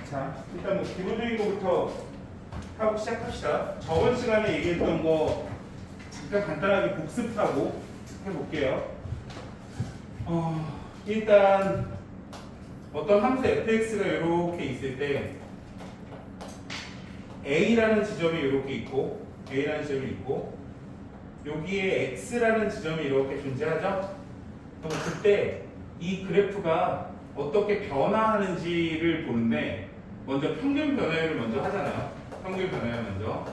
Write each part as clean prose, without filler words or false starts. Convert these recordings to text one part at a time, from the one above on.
자, 일단 뭐 기본적인 것부터 하고 시작합시다. 저번 시간에 얘기했던 거 잠깐 간단하게 복습하고 해볼게요. 일단 어떤 함수 fx가 이렇게 있을 때 a라는 지점이 이렇게 있고 a라는 지점이 있고 여기에 x라는 지점이 이렇게 존재하죠. 그럼 그때 이 그래프가 어떻게 변화하는지를 보는데 먼저 평균 변화율을 먼저 하잖아요. 평균 변화율 먼저.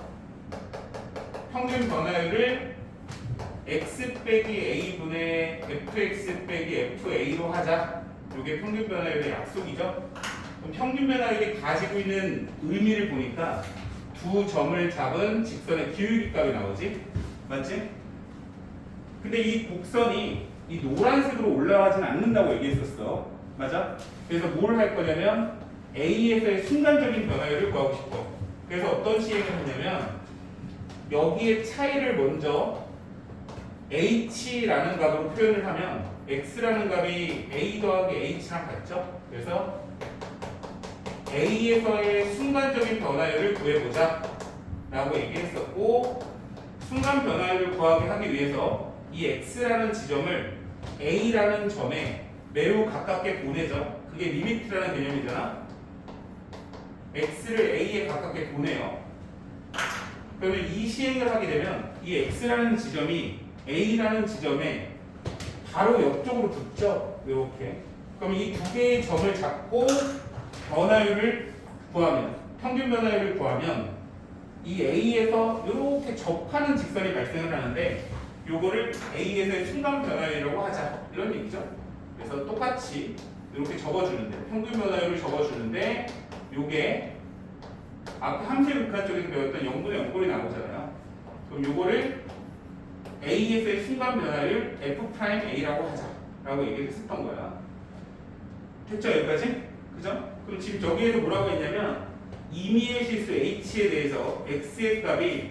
평균 변화율을 x 빼기 a분의 fx 빼기 fa로 하자. 이게 평균 변화율의 약속이죠. 그럼 평균 변화율이 가지고 있는 의미를 보니까 두 점을 잡은 직선의 기울기 값이 나오지. 맞지? 근데 이 곡선이 이 노란색으로 올라가진 않는다고 얘기했었어. 맞아? 그래서 뭘 할 거냐면 A에서의 순간적인 변화율을 구하고 싶어. 그래서 어떤 시행을 하냐면 여기에 차이를 먼저 H라는 값으로 표현을 하면 X라는 값이 A 더하기 H랑 같죠? 그래서 A에서의 순간적인 변화율을 구해보자 라고 얘기했었고, 순간 변화율을 구하게 하기 위해서 이 X라는 지점을 A라는 점에 매우 가깝게 보내죠. 그게 리미트라는 개념이잖아. X를 A에 가깝게 보내요. 그러면 이 시행을 하게 되면 이 X라는 지점이 A라는 지점에 바로 옆쪽으로 붙죠. 이렇게. 그럼 이 두 개의 점을 잡고 변화율을 구하면, 평균 변화율을 구하면 이 A에서 이렇게 접하는 직선이 발생을 하는데 요거를 A에서의 순간 변화율이라고 하자. 이런 얘기죠. 그래서 똑같이 이렇게 적어주는데, 평균 변화율을 적어주는데 요게 앞에 함수의 극한 쪽에서 배웠던 0분의 0꼴이 나오잖아요. 그럼 요거를 A에서의 순간 변화율 F'A라고 하자라고 얘기를 했었던 거야. 됐죠? 여기까지? 그죠? 그럼 지금 저기에서 뭐라고 했냐면 임의의 실수 H에 대해서 X의 값이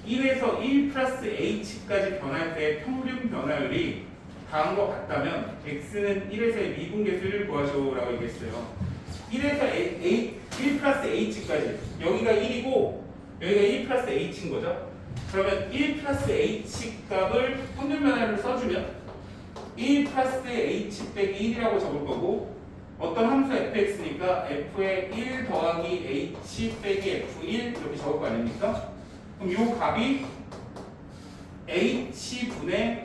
1에서 1 플러스 H까지 변할 때 평균 변화율이 다음과 같다면 X는 1에서의 미분계수를 구하시오라고 얘기했어요. 1에서 1 플러스 H까지, 여기가 1이고 여기가 1 플러스 H인 거죠. 그러면 1 플러스 H 값을 평균 변화율을 써주면 1 플러스 H 빼기 1이라고 적을 거고, 어떤 함수 fx니까 f의 1 더하기 h 빼기 f1 이렇게 적을 거 아닙니까? 그럼 이 값이 h분의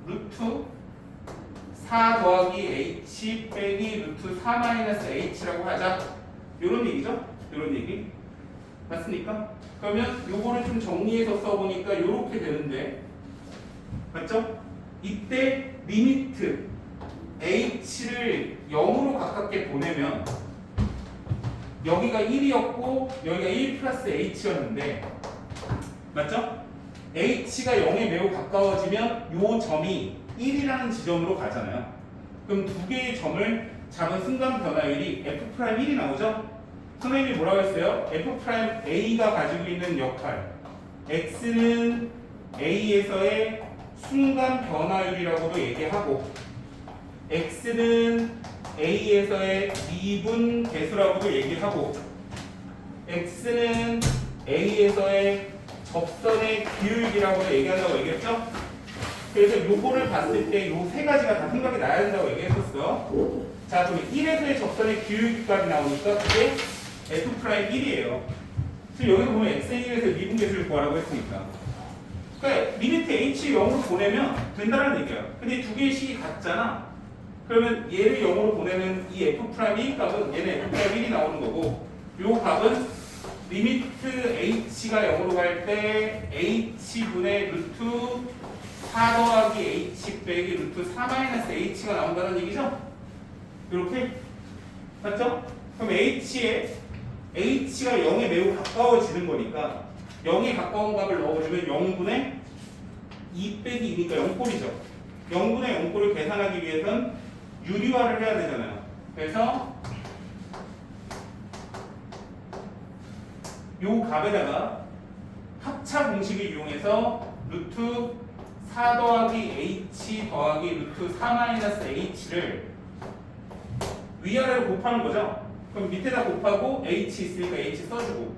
루트 4 더하기 h 빼기 루트 4 마이너스 h라고 하자. 요런 얘기죠? 요런 얘기. 맞습니까? 그러면 요거를 좀 정리해서 써보니까 요렇게 되는데, 맞죠? 이때 리미트 h를 0으로 가깝게 보내면 여기가 1이었고 여기가 1 플러스 h였는데, 맞죠? h가 0에 매우 가까워지면 요 점이 1이라는 지점으로 가잖아요. 그럼 두 개의 점을 잡은 순간 변화율이 f'1이 나오죠? 선생님이 뭐라고 했어요? f'A가 가지고 있는 역할, x는 A에서의 순간 변화율이라고도 얘기하고 x는 A에서의 미분 계수라고도 얘기하고 x는 A에서의 접선의 기울기라고도 얘기한다고 얘기했죠? 그래서 요거를 봤을 때 요 세 가지가 다 생각이 나야 된다고 얘기했었어. 자, 그럼 1에서의 접선의 기울기까지 나오니까 그게 F'1이에요. 지금 여기서 보면 x의 1에서 미분 계수를 구하라고 했으니까. 그러니까 리미트 h 0으로 보내면 된다는 얘기야. 근데 두 개의 식이 같잖아. 그러면 얘를 0으로 보내면 이 F'1 값은 얘는 F'1이 나오는 거고, 요 값은 리미트 h가 0으로 갈 때 h분의 루트 4 더하기 h 빼기 루트 4 마이너스 h가 나온다는 얘기죠? 이렇게? 맞죠? 그럼 h가 0에 매우 가까워지는 거니까 0에 가까운 값을 넣어주면 0분의 2 빼기 2니까 0꼴이죠. 0분의 0꼴을 계산하기 위해선 유리화를 해야 되잖아요. 그래서 요 값에다가 합차 공식을 이용해서 루트 4 더하기 h 더하기 루트 4 마이너스 h를 위아래로 곱하는 거죠. 그럼 밑에다 곱하고 h 있으니까 h 써주고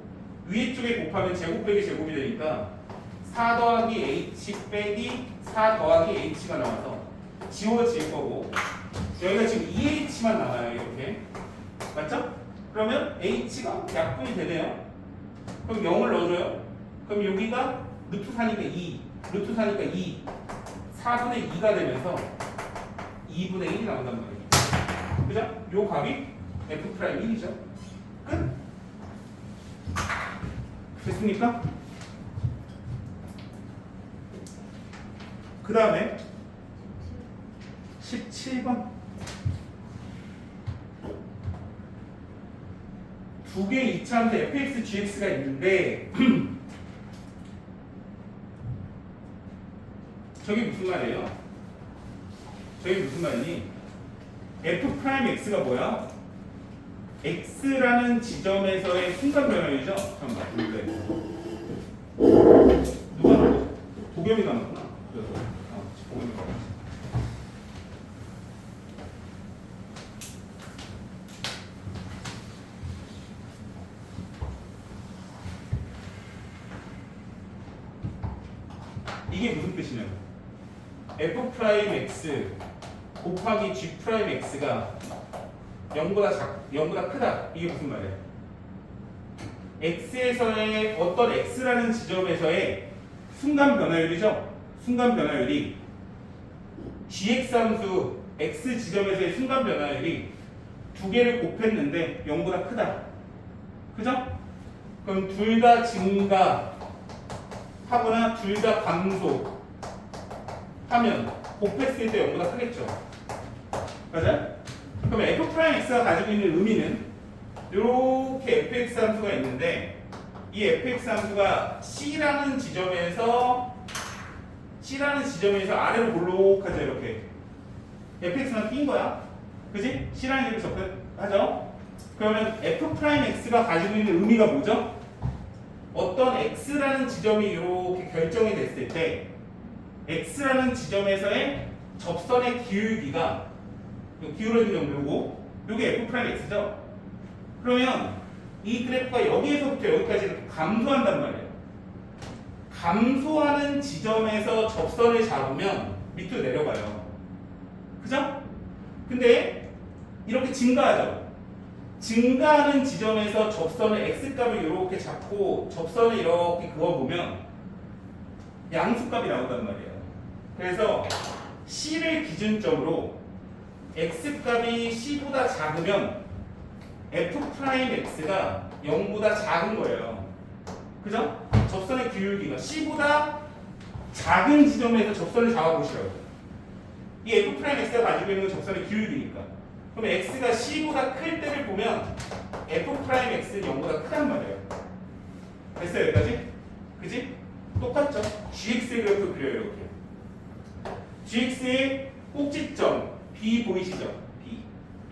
위에 쪽에 곱하면 제곱 빼기 제곱이 되니까 4 더하기 h 빼기 4 더하기 h가 나와서 지워질 거고 여기가 지금 2h만 남아요. 이렇게 맞죠? 그러면 h가 약분이 되네요. 그럼 0을 넣어줘요. 그럼 여기가 루트 4니까 2 루트 4니까 2 4분의 2가 되면서 2분의 1이 나온단 말이에요. 그죠? 요 값이 f'1이죠. 끝? 됐습니까? 그 다음에 17번 두 개의 이차함수 fx, gx가 있는데 저게 무슨 말이에요? 저게 무슨 말이니? f'x가 뭐야? x라는 지점에서의 순간 변화율이죠? 잠깐만 누가 도겸이가 맞구나. 그래서 도겸이가 맞지. 이게 무슨 뜻이냐면 f'x 곱하기 g'x가 0보다 크다. 이게 무슨 말이에요? x에서의 어떤 x라는 지점에서의 순간 변화율이죠. 순간 변화율이 gx 함수 x 지점에서의 순간 변화율이 두 개를 곱했는데 0보다 크다. 그죠? 그럼 둘 다 증가 하거나 둘 다 감소 하면 곱했을 때 0보다 크겠죠. 맞아요? 그럼 f'x가 가지고 있는 의미는 이렇게 fx 함수가 있는데 이 fx 함수가 c라는 지점에서 아래로 볼록하죠. 이렇게 fx만 낀 거야. 그지? c라는 지점에 접근하죠. 그러면 f'x가 가지고 있는 의미가 뭐죠? 어떤 x라는 지점이 이렇게 결정이 됐을 때 x라는 지점에서의 접선의 기울기가 기울어진 정도고 이게 f'x죠. 그러면 이 그래프가 여기에서부터 여기까지 이렇게 감소한단 말이에요. 감소하는 지점에서 접선을 잡으면 밑으로 내려가요. 그죠? 근데 이렇게 증가하죠. 증가하는 지점에서 접선을 x값을 이렇게 잡고 접선을 이렇게 그어보면 양수값이 나온단 말이에요. 그래서 c를 기준점으로 x값이 c보다 작으면 f'x가 0보다 작은 거예요. 그죠? 접선의 기울기가 c보다 작은 지점에서 접선을 잡아보시라고. 이 f'x가 가지고 있는 접선의 기울기니까. 그럼 x가 c보다 클 때를 보면 f'x는 0보다 크단 말이에요. 됐어요? 여기까지? 그지? 똑같죠? gx의 그래프 그려요. 이렇게. gx의 꼭지점 b 보이시죠? b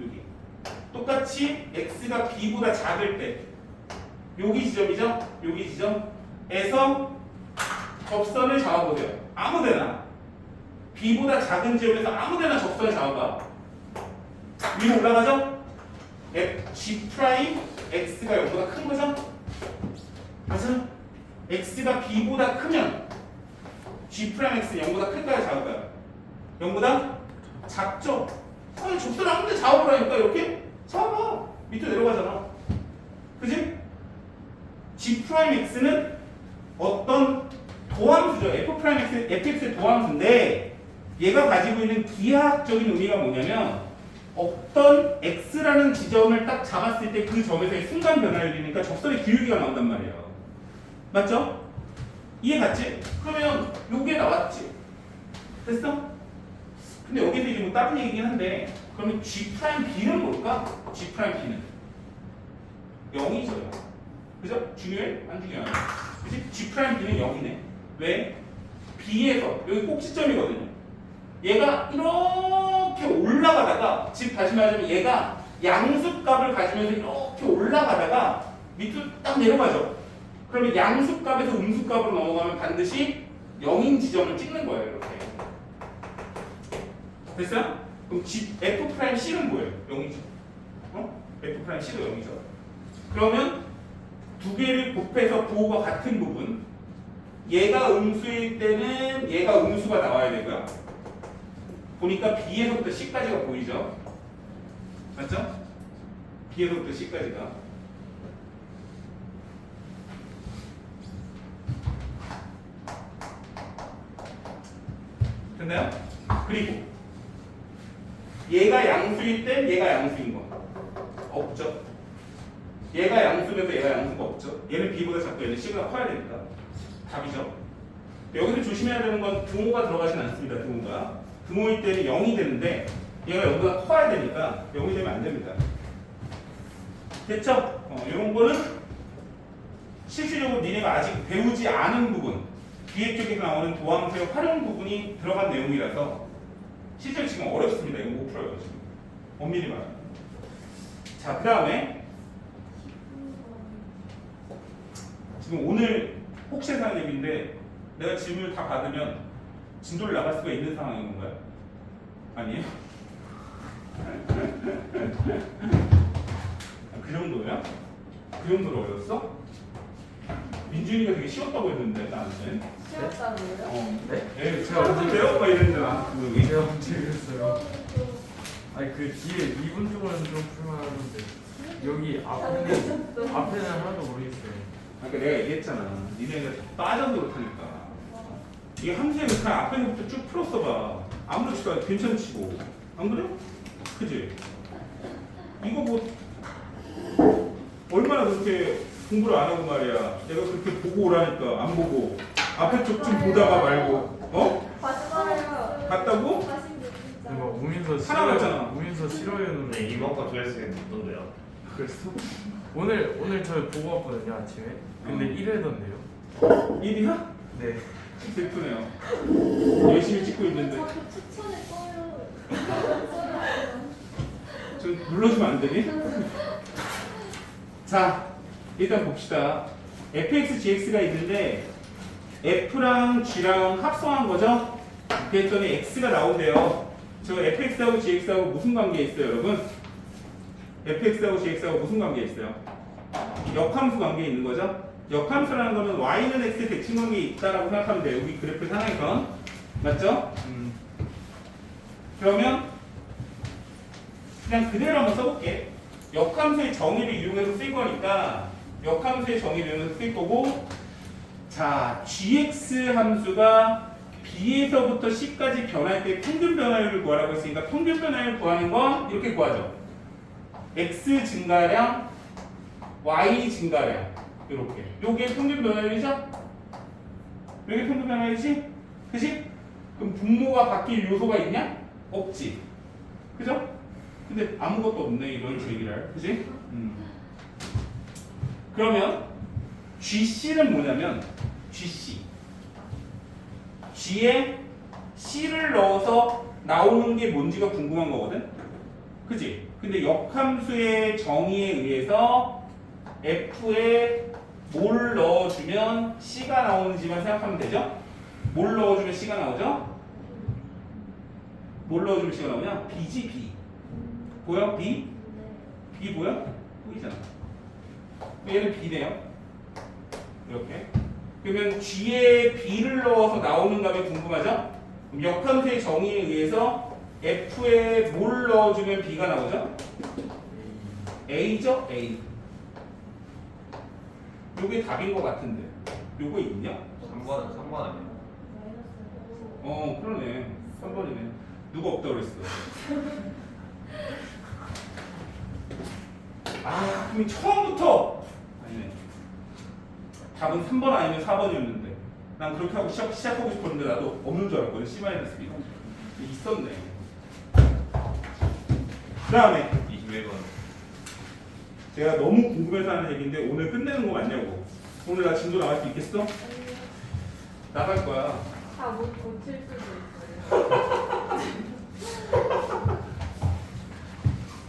여기 똑같이 x가 b보다 작을 때 여기 지점이죠? 여기 지점에서 접선을 잡아보세요. 아무데나 b보다 작은 지점에서 아무데나 접선을 잡아봐. 위로 올라가죠? g'x가 0보다 큰 거죠? 맞아? x가 b보다 크면 g'x는 0보다 클까요? 작을까요? 0보다 작죠? 아니 접선을 아무데 잡아보라니까. 이렇게 잡아 밑으로 내려가잖아. 그지? g'x는 어떤 도함수죠. fx의 도함수인데 얘가 가지고 있는 기하학적인 의미가 뭐냐면 어떤 x라는 지점을 딱 잡았을 때 그 점에서의 순간 변화율이니까 접선의 기울기가 나온단 말이에요. 맞죠? 이해 갔지? 그러면 요게 나왔지. 됐어? 근데 여기서 이제 뭐 다른 얘기긴 한데 그러면 G'B는 뭘까? G'B는 0이죠. 그죠? 중요해? 안 중요해? 그치? G'B는 0이네. 왜? B에서 여기 꼭지점이거든요. 얘가 이렇게 올라가다가 즉 다시 말하자면 얘가 양수값을 가지면서 이렇게 올라가다가 밑으로 딱 내려가죠. 그러면 양수값에서 음수값으로 넘어가면 반드시 0인 지점을 찍는 거예요. 이렇게. 됐어요? 그럼 F'C는 뭐예요? 0이죠. 어? F'C. 프라임 C도 0이죠. 그러면 두 개를 곱해서 부호가 같은 부분, 얘가 음수일 때는 얘가 음수가 나와야 되고요. 보니까 B에서부터 C까지가 보이죠? 맞죠? B에서부터 C까지가. 됐나요? 그리고 얘가 양수일 땐 얘가 양수인 거 없죠? 얘가 양수면서 얘가 양수가 없죠? 얘는 B보다 작고 얘는 C보다 커야 되니까 답이죠. 여기서 조심해야 되는 건 등호가 들어가진 않습니다. 등호일 때는 0이 되는데 얘가 0보다 커야 되니까 0이 되면 안 됩니다. 됐죠? 이런 거는 실질적으로 니네가 아직 배우지 않은 부분, 기획 쪽에서 나오는 도함수의 활용 부분이 들어간 내용이라서 실제로 지금 어렵습니다. 이거 못 풀어요 지금. 엄밀히 말하면. 자, 그 다음에 지금 오늘 혹시 하는 얘기인데 내가 질문을 다 받으면 진도를 나갈 수가 있는 상황인 건가요? 아니에요? 그 정도야? 그 정도로 어려웠어? 민준이가 되게 쉬웠다고 했는데 나한테. 쉬웠다고요? 네? 제가 언제 배워? 막 이랬는데 나한테 제가 문제였어요. 아니 그 뒤에 2분 동안 좀 풀만하던데 여기 앞에는 하나도 모르겠어요. 아까 내가 얘기했잖아. 니네가 빠져서 그렇다니까. 이게 함수에 그냥 앞에서부터 쭉 풀었어봐. 아무렇지도 않아. 괜찮지고. 안 그래? 그지? 이거 뭐 얼마나 그렇게 공부를 안 하고 말이야. 내가 그렇게 보고 오라니까 안 보고 앞에 쪽 좀 보다가 말고 봤어요. 봤다고? 막 우면서 하나 맞잖아. 우면서 싫어요는 네, 이만큼 조회수가 높던데요. 그랬어? 오늘 저 보고 왔거든요 아침에. 근데 1회던데요. 1위야? 네. 슬프네요. 열심히 찍고 있는데 자꾸 추천을 꺼요. 좀 눌러주면 안 되니? 자, 일단 봅시다. fx, gx가 있는데 f랑 g랑 합성한 거죠? 그랬더니 x가 나온대요. 저 fx하고 gx하고 무슨 관계에 있어요, 여러분? fx하고 gx하고 무슨 관계에 있어요? 역함수 관계에 있는 거죠? 역함수라는 거는 y는 x의 대칭 관계에 있다라고 생각하면 돼요. 여기 그래프 상에선. 맞죠? 그러면 그냥 그대로 한번 써볼게. 역함수의 정의를 이용해서 쓸 거니까 역함수의 정의를 이용해서 쓸 거고, 자, gx 함수가 b에서부터 c까지 변할 때 평균 변화율을 구하라고 했으니까 평균 변화율 구하는 건 이렇게 구하죠. x 증가량, y 증가량 이렇게. 요게 평균 변화율이죠? 요게 평균 변화율이지? 그치? 그럼 분모가 바뀔 요소가 있냐? 없지. 그죠? 근데 아무것도 없네 이런 얘기를. 그치? 그러면 GC는 뭐냐면 GC G에 C를 넣어서 나오는 게 뭔지가 궁금한 거거든? 그치? 근데 역함수의 정의에 의해서 F에 뭘 넣어주면 C가 나오는지만 생각하면 되죠? 뭘 넣어주면 C가 나오죠? 뭘 넣어주면 C가 나오냐? B지 B. 보여? B? B 보여? 보이잖아. 얘는 B네요. 이렇게. 그러면 G에 B를 넣어서 나오는 값이 궁금하죠? 그럼 역함수의 정의에 의해서 F에 뭘 넣어주면 B가 나오죠? A죠? A. 요게 답인 것 같은데. 요거 있냐? 3번 아니에요? 그러네. 3번이네. 누가 없다고 그랬어. 아, 그럼 처음부터 아니네. 답은 3번 아니면 4번이었는데 난 그렇게 하고 시작하고 싶었는데 나도 없는 줄 알았거든. C-B 있었네. 그 다음에 21번. 제가 너무 궁금해서 하는 얘기인데 오늘 끝내는 거 맞냐고. 오늘 나 진도 나갈 수 있겠어? 나갈 거야. 다못 고칠 수도 있어요.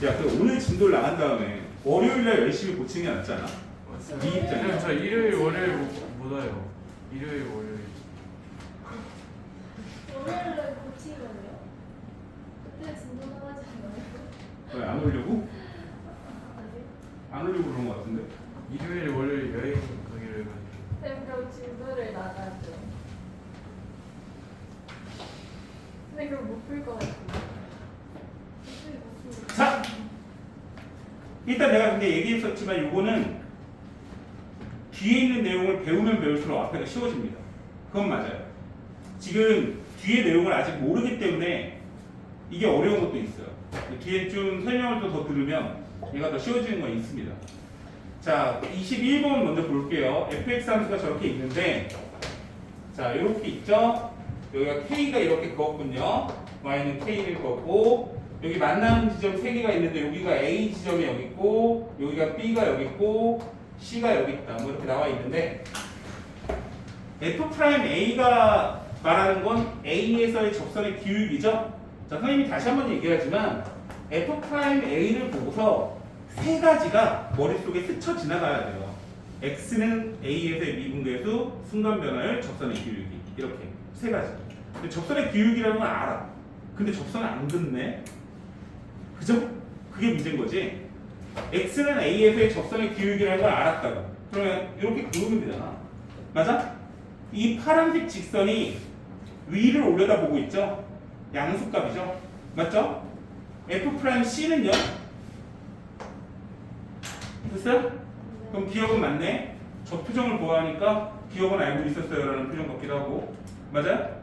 야, 그 오늘 진도를 나간 다음에 월요일날 열심히 고치는 게 낫지 않아? 네 입장이야. 그냥 저 일요일 월요일 못 와요. 일요일 월요일. 오늘은 고치거든요. 그때 진도 나가지 않아요? 왜 안 오려고? 아니. 안 올리고 그런 것 같은데. 일요일에 월요일 여행 가기로 해가지고. 쌤 그럼 진도를 나가죠. 근데 그럼 못 풀 것 같은데. 못 풀. 자, 일단 내가 근데 얘기했었지만 요거는 뒤에 있는 내용을 배우면 배울수록 앞에가 쉬워집니다. 그건 맞아요. 지금 뒤에 내용을 아직 모르기 때문에 이게 어려운 것도 있어요. 뒤에 좀 설명을 또 더 들으면 얘가 더 쉬워지는 건 있습니다. 자, 21번 먼저 볼게요. fx 함수가 저렇게 있는데, 자, 이렇게 있죠? 여기가 k가 이렇게 그었군요. y는 k를 그었고, 여기 만나는 지점 3개가 있는데, 여기가 a 지점이 여기 있고, 여기가 b가 여기 있고, c가 여기 있다. 뭐 이렇게 나와 있는데, f'a가 말하는 건 a에서의 접선의 기울기죠? 자, 선생님이 다시 한번 얘기하지만, f'a를 보고서 세 가지가 머릿속에 스쳐 지나가야 돼요. x는 a에서의 미분계수, 순간 변화율, 접선의 기울기. 이렇게 세 가지. 근데 접선의 기울기라는 건 알아. 근데 접선을 안 긋네. 그죠? 그게 문제인 거지. x는 a에서의 접선의 기울기라는 걸 알았다고. 그러면 이렇게 그으면 되잖아. 맞아? 이 파란색 직선이 위를 올려다보고 있죠? 양수값이죠? 맞죠? f'C는요? 됐어요? 그럼 기억은 맞네. 저 표정을 보아하니까 기억은 알고 있었어요 라는 표정 같기도 하고. 맞아요?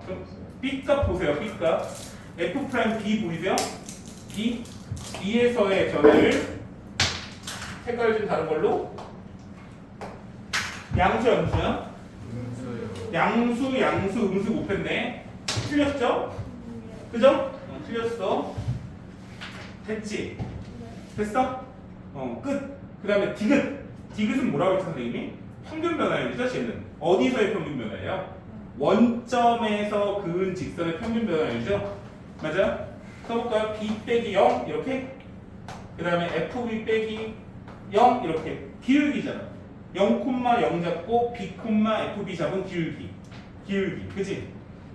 그럼 B값 보세요. B값 F'B 보이세요? B? B에서의 전을 색깔 좀 다른 걸로 양수 양수요? 음수요. 양수 음수 곱했네. 틀렸죠? 그죠? 틀렸어. 됐지? 됐어? 끝. 그 다음에 디귿. 디귿은 뭐라고 했어, 선생님이? 평균 변화율이죠, 쟤는. 어디서의 평균 변화예요? 원점에서 그은 직선의 평균 변화율이죠? 맞아요? 써볼까요? b 빼기 0 이렇게. 그 다음에 fb 빼기 0 이렇게. 기울기잖아. 0,0 잡고 b, fb 잡은 기울기. 기울기. 그지?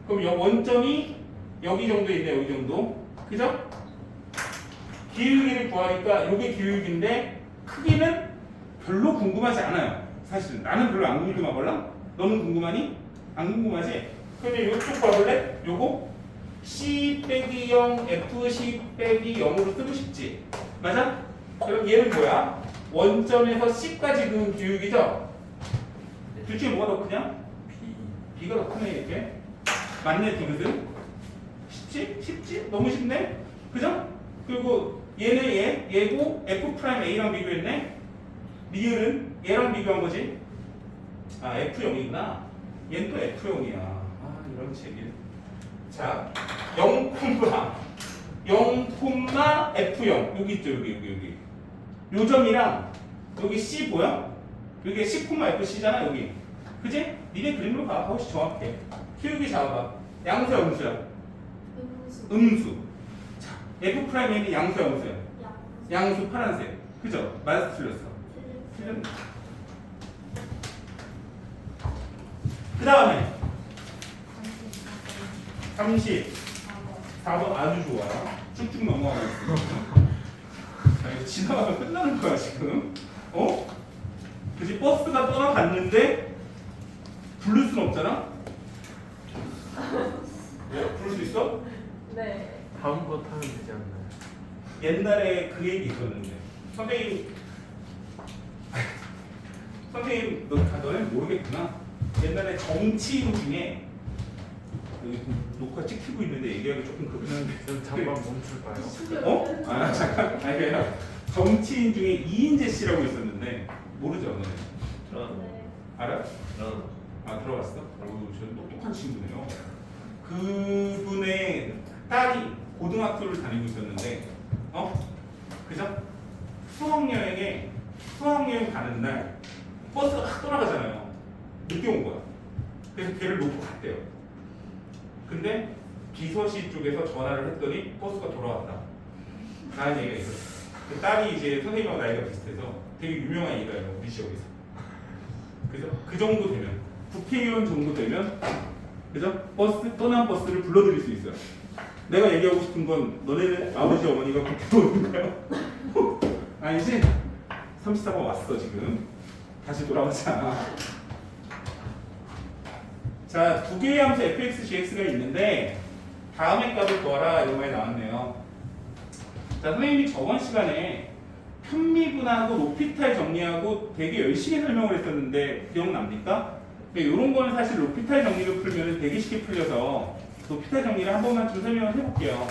그럼 원점이 여기 정도 있네, 여기 정도. 그죠? 기울기를 구하니까 이게 기울기인데 크기는 별로 궁금하지 않아요. 사실은 나는 별로 안 궁금하걸라? 너는 궁금하니? 안 궁금하지? 그러면 이쪽 봐볼래? 요거 C 빼기 0 FC 빼기 0으로 쓰고 싶지? 맞아? 그럼 얘는 뭐야? 원점에서 C까지 그은 기울기죠? 둘 중에 뭐가 더 크냐? B가 더 크네 이렇게. 맞네 디귿은? 쉽지? 쉽지? 너무 쉽네? 그죠? 그리고 얘는 얘고 F'A랑 비교했네? 리을은 얘랑 비교한 거지? 아 F0이구나. 얘는 또 F0이야. 아 이런 책이. 자 0, F0 여기 있죠 여기 요 점이랑 여기 C 보여? 여기 C, FC잖아 여기. 그지? 니네 그림으로 봐. 훨씬 정확해. 기울기 잡아봐. 양수야 음수야? 음수. 자 F'A는 양수야 음수야? 양수 파란색. 그죠? 맞았어 틀렸어? 틀렸네. 그 다음에 34번 아주 좋아요. 쭉쭉 넘어가겠습니다. 자, 이거 지나가면 끝나는 거야 지금. 그치? 버스가 떠나갔는데 부를 순 없잖아? 왜? 부를 수 있어? 네. 다음 거 타면 되지 않나요? 옛날에 그 얘기 있었는데 선생님 너는 모르겠구나. 옛날에 정치인 중에 여기 녹화 찍히고 있는데 얘기하기 조금 그렇긴 한데 그럼 잠깐 멈출까요? 아 잠깐 아니 그냥 정치인 중에 이인재 씨라고 있었는데 모르죠 너네? 저는 네. 알아? 저는 아 들어봤어? 아이고 저 똑똑한 친구네요. 그분의 딸이 고등학교를 다니고 있었는데 그죠? 수학여행 가는 날 버스가 확 떠나가잖아요. 늦게 온 거야. 그래서 걔를 놓고 갔대요. 근데 비서실 쪽에서 전화를 했더니 버스가 돌아왔다. 라는 얘기가 있었어. 그 딸이 이제 선생님하고 나이가 비슷해서 되게 유명한 일가예요. 우리 지역에서. 그죠? 그 정도 되면 국회의원 정도 되면 그죠? 떠난 버스를 불러드릴 수 있어요. 내가 얘기하고 싶은 건 너네는 아버지 어머니가 국회의원인가요? 아니지? 34번 왔어 지금. 다시 돌아오자. 자, 두 개의 함수 fx, gx가 있는데 다음의 값을 구하라 이런 말이 나왔네요. 자, 선생님이 저번 시간에 편미분하고 로피탈 정리하고 되게 열심히 설명을 했었는데 기억납니까? 이런 거는 사실 로피탈 정리를 풀면 되게 쉽게 풀려서 로피탈 정리를 한 번만 좀 설명을 해볼게요.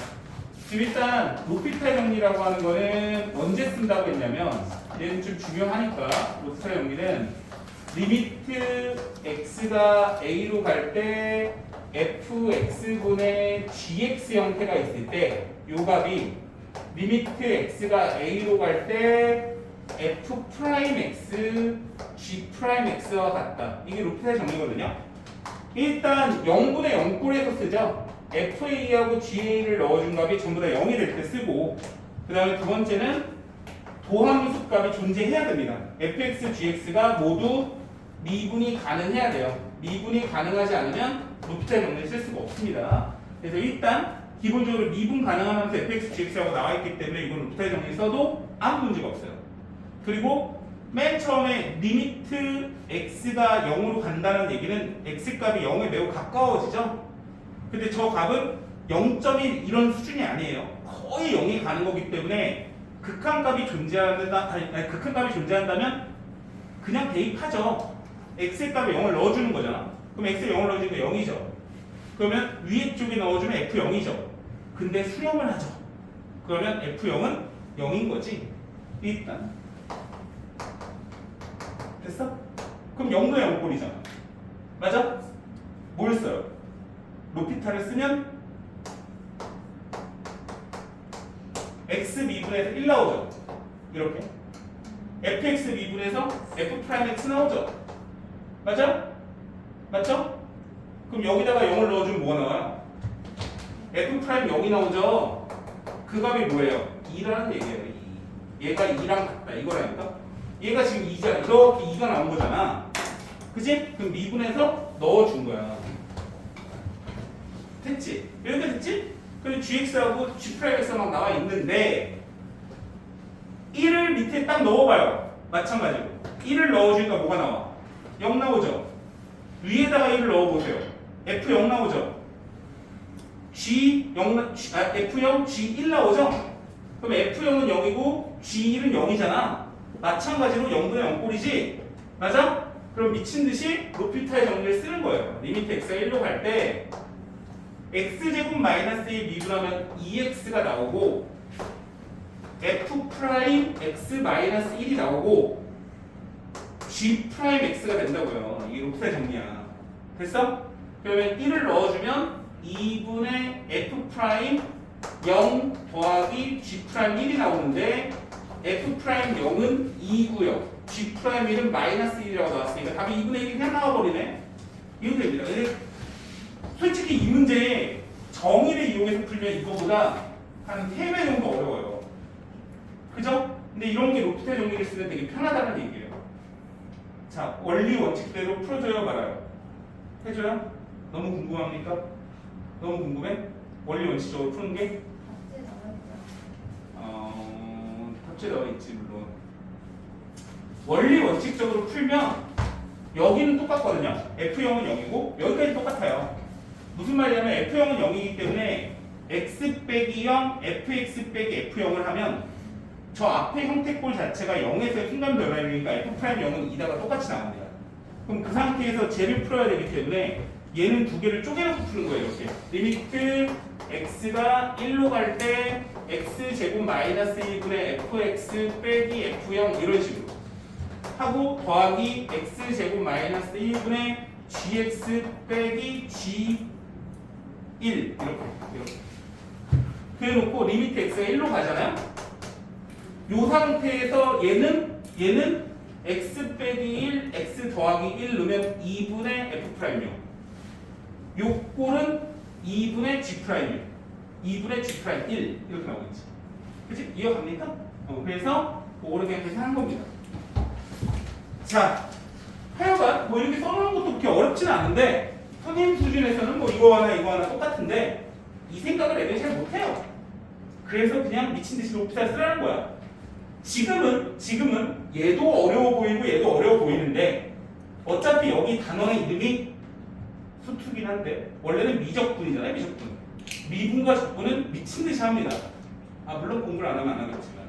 지금 일단 로피탈 정리라고 하는 거는 언제 쓴다고 했냐면 얘는 좀 중요하니까 로피탈 정리는 리미트 x가 a로 갈 때 fx분의 gx 형태가 있을 때 요 값이 리미트 x가 a로 갈 때 f 프라임 x g 프라임 x와 같다. 이게 로피탈 정리거든요. 일단 0분의 0꼴에서 쓰죠. fa하고 ga를 넣어준 값이 전부 다 0이 될 때 쓰고, 그 다음에 두 번째는 도함수 값이 존재해야 됩니다. fx, gx가 모두 미분이 가능해야 돼요. 미분이 가능하지 않으면 로피탈 정리를 쓸 수가 없습니다. 그래서 일단 기본적으로 미분 가능한 함수 fx, gx라고 나와 있기 때문에 이건 로피탈 정리 써도 아무 문제가 없어요. 그리고 맨 처음에 리미트 x가 0으로 간다는 얘기는 x값이 0에 매우 가까워지죠. 근데 저 값은 0.1 이런 수준이 아니에요. 거의 0이 가는 거기 때문에 극한값이 극한값이 존재한다면 그냥 대입하죠. x의 값에 0을 넣어주는 거잖아. 그럼 x에 0을 넣어주니까 0이죠. 그러면 위에 쪽에 넣어주면 f0이죠. 근데 수렴을 하죠. 그러면 f0은 0인 거지. 일단 됐어? 그럼 0분의 0꼴이잖아. 맞아? 뭘 써요? 로피탈을 쓰면 x 미분에서 1 나오죠. 이렇게 fx 미분에서 f 프라임 x 나오죠. 맞아? 맞죠? 그럼 여기다가 0을 넣어주면 뭐가 나와요? f 프라임 0이 나오죠. 그 값이 뭐예요? 2라는 얘기예요. 2. 얘가 2랑 같다 이거라니까. 얘가 지금 2잖아. 이렇게 2가 나온 거잖아. 그치? 그럼 미분해서 넣어준 거야. 됐지? 이렇게 됐지? 그리고 gx하고 g'x가 막 나와 있는데 1을 밑에 딱 넣어봐요. 마찬가지로 1을 넣어주니까 뭐가 나와? 0 나오죠? 위에다가 1을 넣어보세요. f0 나오죠? f0, g1 나오죠? 그럼 f0은 0이고 g1은 0이잖아. 마찬가지로 0분의 0꼴이지? 맞아? 그럼 미친듯이 로피탈 정리를 쓰는 거예요. 리미트 x가 1로 갈 때 x제곱 마이너스 1 미분하면 2x가 나오고 f 프라임 x 마이너스 1이 나오고 g 프라임 x가 된다고요. 이게 로피탈 정리야. 됐어? 그러면 1을 넣어주면 2분의 f 프라임 0 더하기 g 프라임 1이 나오는데 f 프라임 0은 2고요. g 프라임 1은 마이너스 1이라고 나왔으니까 답이 2분의 1이 그냥 나와버리네. 이렇게 됩니다. 근데 솔직히 이 문제 정의를 이용해서 풀면 이거보다 한 3배 정도 어려워요. 그죠? 근데 이런 게 로피탈 정리를 쓰면 되게 편하다는 얘기예요. 자, 원리 원칙대로 풀어줘요 말아요? 해줘요? 너무 궁금합니까? 너무 궁금해? 원리 원칙적으로 푸는 게? 합체 나와 있지 물론. 원리 원칙적으로 풀면 여기는 똑같거든요. f0은 0이고 여기까지 똑같아요. 무슨 말이냐면 f0은 0이기 때문에 x 빼기 0, fx 빼기 f0을 하면 저 앞에 형태꼴 자체가 0에서 순간 변화이니까 f 프라임 0은 2다가 똑같이 나옵니다. 그럼 그 상태에서 쟤를 풀어야 되기 때문에 얘는 두 개를 쪼개놓고 푸는 거예요. 이렇게 리미트 x가 1로 갈 때 x제곱 마이너스 1분의 fx 빼기 f0 이런 식으로 하고 더하기 x제곱 마이너스 1분의 gx 빼기 g1 이렇게 그래놓고 리미트 x가 1로 가잖아요. 요 상태에서 얘는 x 빼기 1, x 더하기 1 넣으면 2분의 f 프라임 0. 요 꼴은 2분의 g 프라임 1, 2분의 g 프라임 1 이렇게 나오겠지. 그치? 이해갑니까? 그래서 그거를 그냥 계산한 겁니다. 자, 하여간 뭐 이렇게 써놓은 것도 그렇게 어렵지는 않은데 선생님 수준에서는 뭐 이거 하나 똑같은데 이 생각을 애들이 잘 못해요. 그래서 그냥 미친듯이 로피탈 쓰라는 거야. 지금은 얘도 어려워 보이고 얘도 어려워 보이는데 어차피 여기 단원의 이름이 수투긴 한데 원래는 미적분이잖아요. 미적분. 미분과 적분은 미친듯이 합니다. 물론 공부를 안 하면 안 하겠지만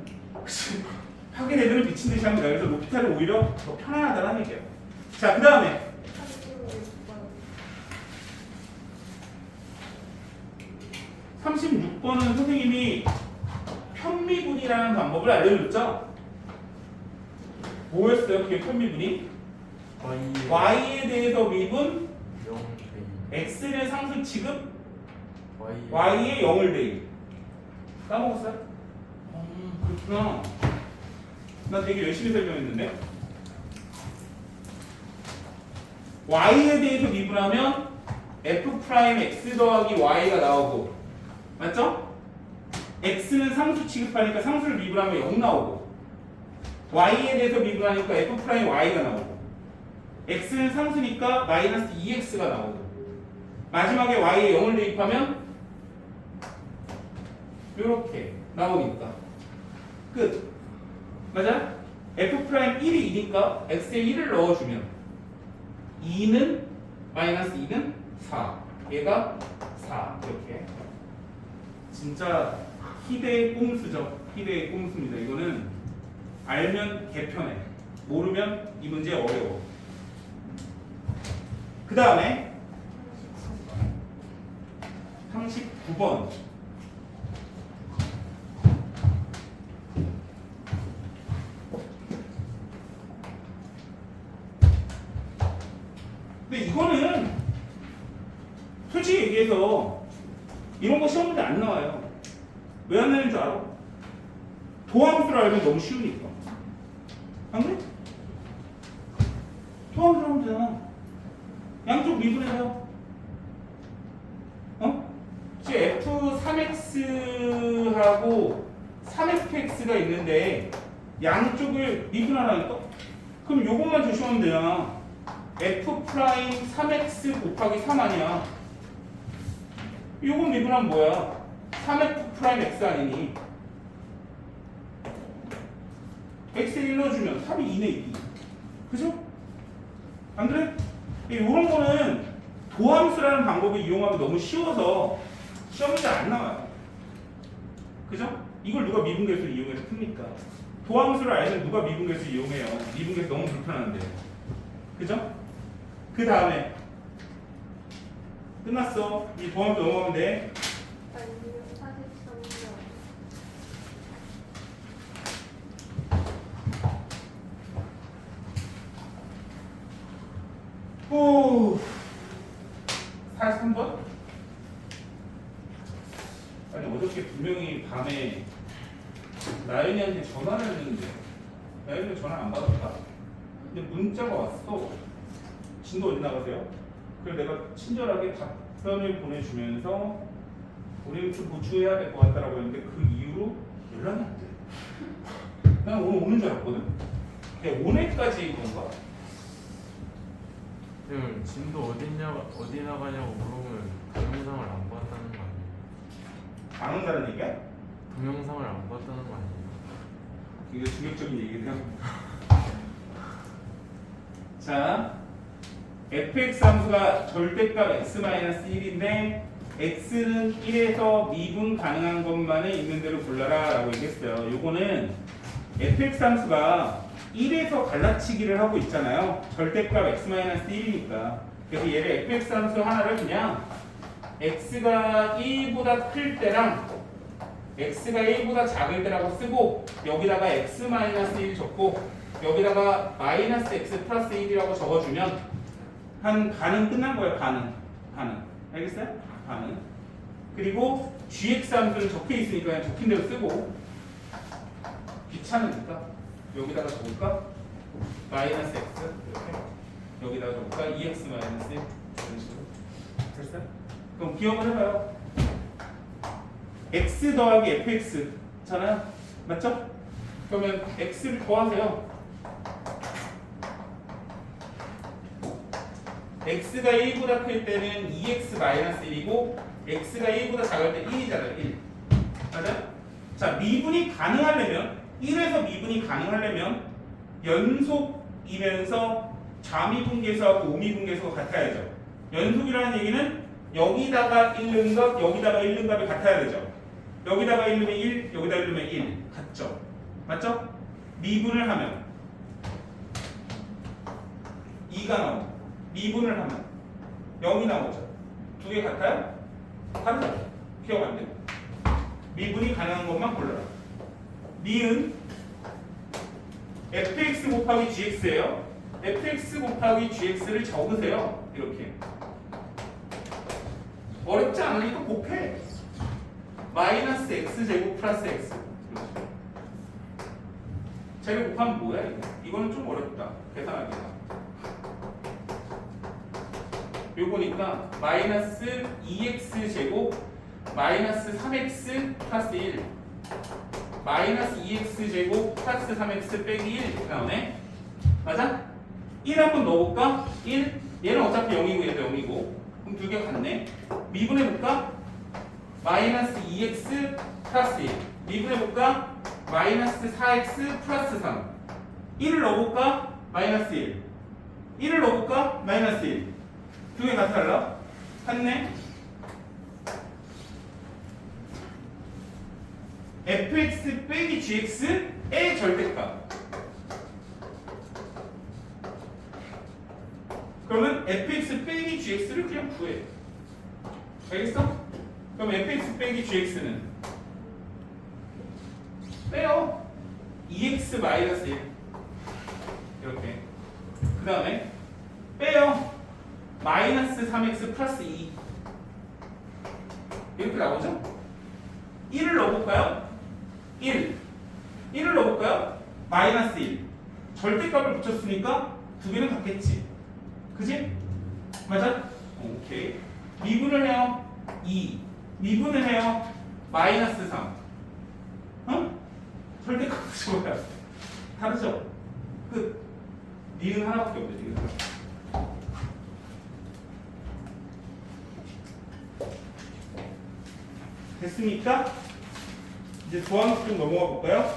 하게 되면 미친듯이 합니다. 그래서 로피탈은 오히려 더 편안하다는 얘기예요. 자, 그 다음에 36번은 선생님이 편미분이라는 방법을 알려줬죠? 뭐였어요? 그게 편미분이? y에 대해서 미분, 0 x의 상수 취급, y y에 0을 대입. 까먹었어요? 그렇구나. 나 되게 열심히 설명했는데. y에 대해서 미분하면 f'x 더하기 y가 나오고, 맞죠? x는 상수 취급하니까 상수를 미분하면 0 나오고, y에 대해서 미분하니까 f'y가 나오고, x는 상수니까 마이너스 2x가 나오고, 마지막에 y에 0을 대입하면 이렇게 나오니까 끝. 맞아? f'1이 2니까 x에 1을 넣어주면 2는 마이너스 2는 4. 얘가 4. 이렇게. 진짜 희대의 꼼수죠. 희대의 꼼수입니다. 이거는 알면 개편해. 모르면 이 문제 어려워. 그 다음에 39번. 근데 이거는 솔직히 얘기해서 이런 거 시험 문제 안 나와요. 왜 안 나는 줄 알아? 도함수를 알면 너무 쉬우니까. 안 그래? 도함수를 하면 되잖아. 양쪽 미분해서 F3X하고 3Fx가 있는데 양쪽을 미분하라니까? 그럼 요것만 조심하면 되잖아. F'3X 곱하기 3 아니야. 요건 미분하면 뭐야? 3F'X 아니니? X에 1 넣어주면 3이 2네 2. 그죠? 안 그래? 이런 거는 도함수라는 방법을 이용하면 너무 쉬워서 시험 문제 안 나와요. 그죠? 이걸 누가 미분계수를 이용해서 풉니까? 도함수를 알면 누가 미분계수 이용해요? 미분계수 너무 불편한데. 그죠? 그 다음에 끝났어. 이 도함수 넘어가면 돼. 오, 43번? 아니 어저께 분명히 밤에 나연이한테 전화를 했는데 나연이가 전화 안 받았다? 근데 문자가 왔어. 진도 어디 나가세요? 그래서 내가 친절하게 답변을 보내주면서 우리는 좀 보충해야 될 것 같다라고 했는데 그 이후로 연락이 안 돼. 난 오늘 오는 줄 알았거든? 그냥 오늘까지 건가? 형 진도 어디 나가냐고 물어보면 동영상을 안 봤다는 거 아니에요? 안 온다는 얘기야? 동영상을 안 봤다는 거 아니에요? 이거 충격적인 얘기네요. 자, fx 함수가 절대값 x-1인데 x는 1에서 미분 가능한 것만을 있는 대로 골라라 라고 얘기했어요. 요거는 fx 함수가 1에서 갈라치기를 하고 있잖아요. 절대값 x-1이니까. 그래서 얘를 fx 함수 하나를 그냥 x가 1보다 클 때랑 x가 1보다 작을 때라고 쓰고 여기다가 x-1 적고 여기다가 마이너스 x 플러스 1이라고 적어주면 한 반은 끝난 거예요. 반은 알겠어요? 반은. 그리고 gx 함수는 적혀 있으니까 그냥 적힌 대로 쓰고 귀찮으니까 여기다가 적을까? 마이너스 x 이렇게 여기다가 적을까? 2x 마이너스 1 이런 식으로. 됐어요? 그럼 기억을 해봐요. x 더하기 fx잖아요. 맞죠? 그러면 x를 더하세요. x가 1보다 클 때는 2x 마이너스 1이고 x가 1보다 작을 때 1이잖아요. 1. 맞아요? 자, 미분이 가능하려면 1에서 미분이 가능하려면 연속이면서 좌미분계수하고 우미분계수가 같아야죠. 연속이라는 얘기는 여기다가 1는 것, 여기다가 1는 값이 같아야 되죠. 여기다가 1넣으면 1, 여기다 1넣으면 1 같죠? 맞죠? 미분을 하면 2가 나오고 미분을 하면 0이 나오죠. 두 개 같아요? 다르죠? 기억 안 돼요. 미분이 가능한 것만 골라라. 니은 fx 곱하기 gx예요. fx 곱하기 gx를 적으세요. 이렇게. 어렵지 않으니까 곱해. 마이너스 x제곱 플러스 x. 제곱 곱하면 뭐야 이거? 이거는 좀 어렵다. 계산하기가. 요거니까 마이너스 2x제곱 마이너스 3x 플러스 1 마이너스 2x제곱 플러스 3x 빼기 1 이렇게 나오네. 맞아? 1 한번 넣어볼까? 1 얘는 어차피 0이고 얘도 0이고 그럼 두 개 같네. 미분해볼까? 마이너스 2x 플러스 1 미분해볼까? 마이너스 4x 플러스 3 1을 넣어볼까? 마이너스 1 1을 넣어볼까? 마이너스 1 두 개 같이 달라? 같네. fx 빼기 gx의 절대값. 그러면 fx 빼기 gx를 그냥 구해. 알겠어? 그럼 fx 빼기 gx는 빼요. 2x 마이너스 1 이렇게. 그 다음에 빼요. 마이너스 3x 플러스 2 이렇게 나오죠? 1을 넣어볼까요? 1을 넣어볼까요? 마이너스 1 절대값을 붙였으니까 두 개는 같겠지. 그지? 맞아? 오케이. 미분을 해요. 2 미분을 해요. 마이너스 3 어? 절대값 붙여봐요. 다르죠? 끝. 니은 하나밖에 없네. 니은 하나. 됐습니까? 이제 도함수 좀 넘어가 볼까요?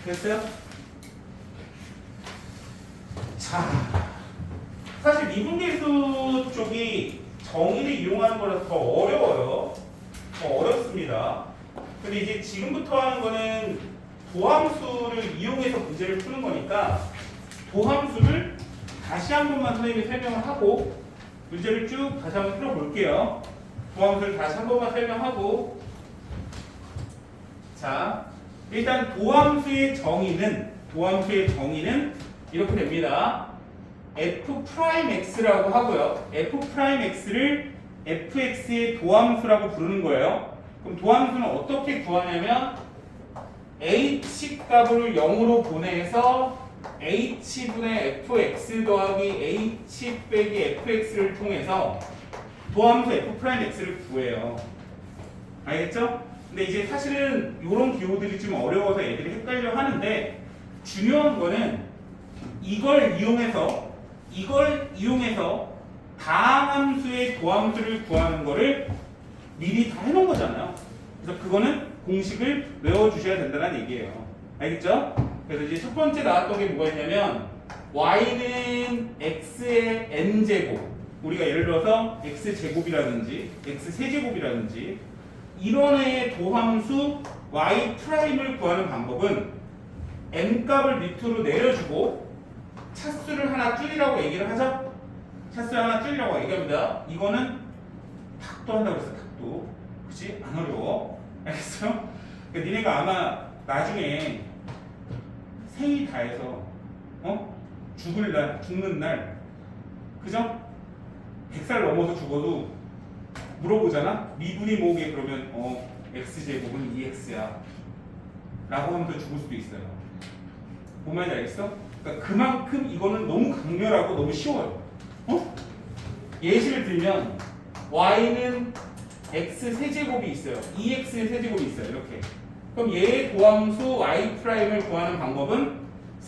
됐어요? 자, 사실 미분계수 쪽이 정의를 이용하는 거라서 더 어려워요. 더 어렵습니다. 근데 이제 지금부터 하는 거는 도함수를 이용해서 문제를 푸는 거니까 도함수를 다시 한 번만 선생님이 설명을 하고 문제를 쭉 다시 한번 풀어볼게요. 도함수를 다시 한 번만 설명하고, 자 일단 도함수의 정의는 이렇게 됩니다. f'x라고 하고요. f'x를 fx의 도함수라고 부르는 거예요. 그럼 도함수는 어떻게 구하냐면 h 값을 0으로 보내서 h분의 fx 더하기 h 빼기 fx를 통해서 도함수 f'x를 구해요. 알겠죠? 근데 이제 사실은 이런 기호들이 좀 어려워서 애들이 헷갈려 하는데 중요한 거는 이걸 이용해서 다함수의 도함수를 구하는 거를 미리 다 해놓은 거잖아요. 그래서 그거는 공식을 외워주셔야 된다는 얘기예요. 알겠죠? 그래서 이제 첫 번째 나왔던 게 뭐가 있냐면 y는 x의 n제곱, 우리가 예를 들어서 x제곱이라든지 x세제곱이라든지 이런 애의 도함수 y'을 구하는 방법은 n값을 밑으로 내려주고 차수를 하나 줄이라고 얘기를 하죠? 차수를 하나 줄이라고 얘기합니다. 이거는 탁도 한다고 그랬어. 탁도. 그치? 안 어려워. 알겠어요? 그러니까 니네가 아마 나중에 생이 다해서 죽는 날 그죠? 100살 넘어서 죽어도 물어보잖아? 미분이 뭐게? 그러면 x제곱은 2x야 라고 하면서 죽을 수도 있어요. 뭔 말인지 알겠어? 그러니까 그만큼 이거는 너무 강렬하고 너무 쉬워요. 예시를 들면 y는 x 세제곱이 있어요. 2x의 세제곱이 있어요. 이렇게. 그럼 얘의 도함수 y'을 구하는 방법은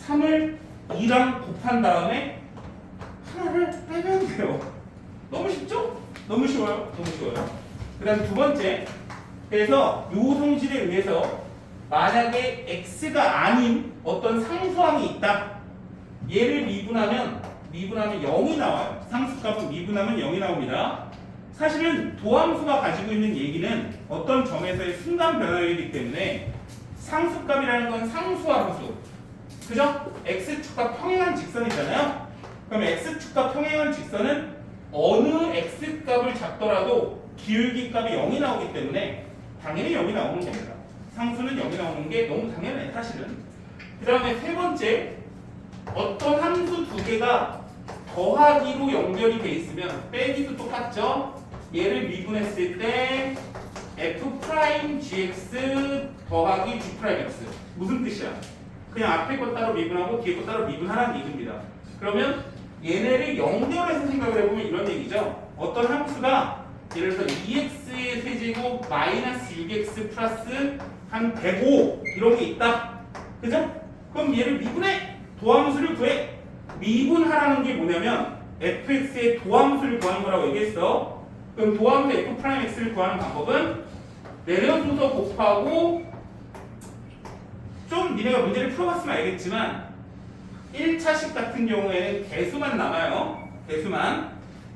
3을 2랑 곱한 다음에 하나를 빼면 돼요. 너무 쉽죠? 너무 쉬워요. 너무 쉬워요. 그 다음 두 번째, 그래서 요 성질에 의해서 만약에 x가 아닌 어떤 상수항이 있다. 얘를 미분하면 0이 나와요. 상수값은 미분하면 0이 나옵니다. 사실은 도함수가 가지고 있는 얘기는 어떤 점에서의 순간 변화이기 때문에 상수값이라는 건 상수함수. 그죠? x축과 평행한 직선이잖아요. 그럼 x축과 평행한 직선은 어느 x값을 잡더라도 기울기값이 0이 나오기 때문에 당연히 0이 나오는 겁니다. 상수는 0이 나오는 게 너무 당연해 사실은. 그 다음에 세 번째, 어떤 함수 두 개가 더하기로 연결이 돼 있으면 빼기도 똑같죠. 얘를 미분했을 때 f'(gx) 더하기 g'(x) 무슨 뜻이야? 그냥 앞에 거 따로 미분하고 뒤에 거 따로 미분하라는 얘기입니다. 그러면 얘네를 연결해서 생각을 해보면 이런 얘기죠. 어떤 함수가 예를 들어서 2x의 세제곱 마이너스 6x 플러스 한 105 이런 게 있다. 그죠? 그럼 얘를 미분해. 도함수를 구해. 미분하라는 게 뭐냐면 fx의 도함수를 구하는 거라고 얘기했어. 그럼 도함수 f'x를 구하는 방법은 내려줘서 곱하고, 좀 니네가 문제를 풀어봤으면 알겠지만 1차식 같은 경우에는 개수만 남아요. 개수만.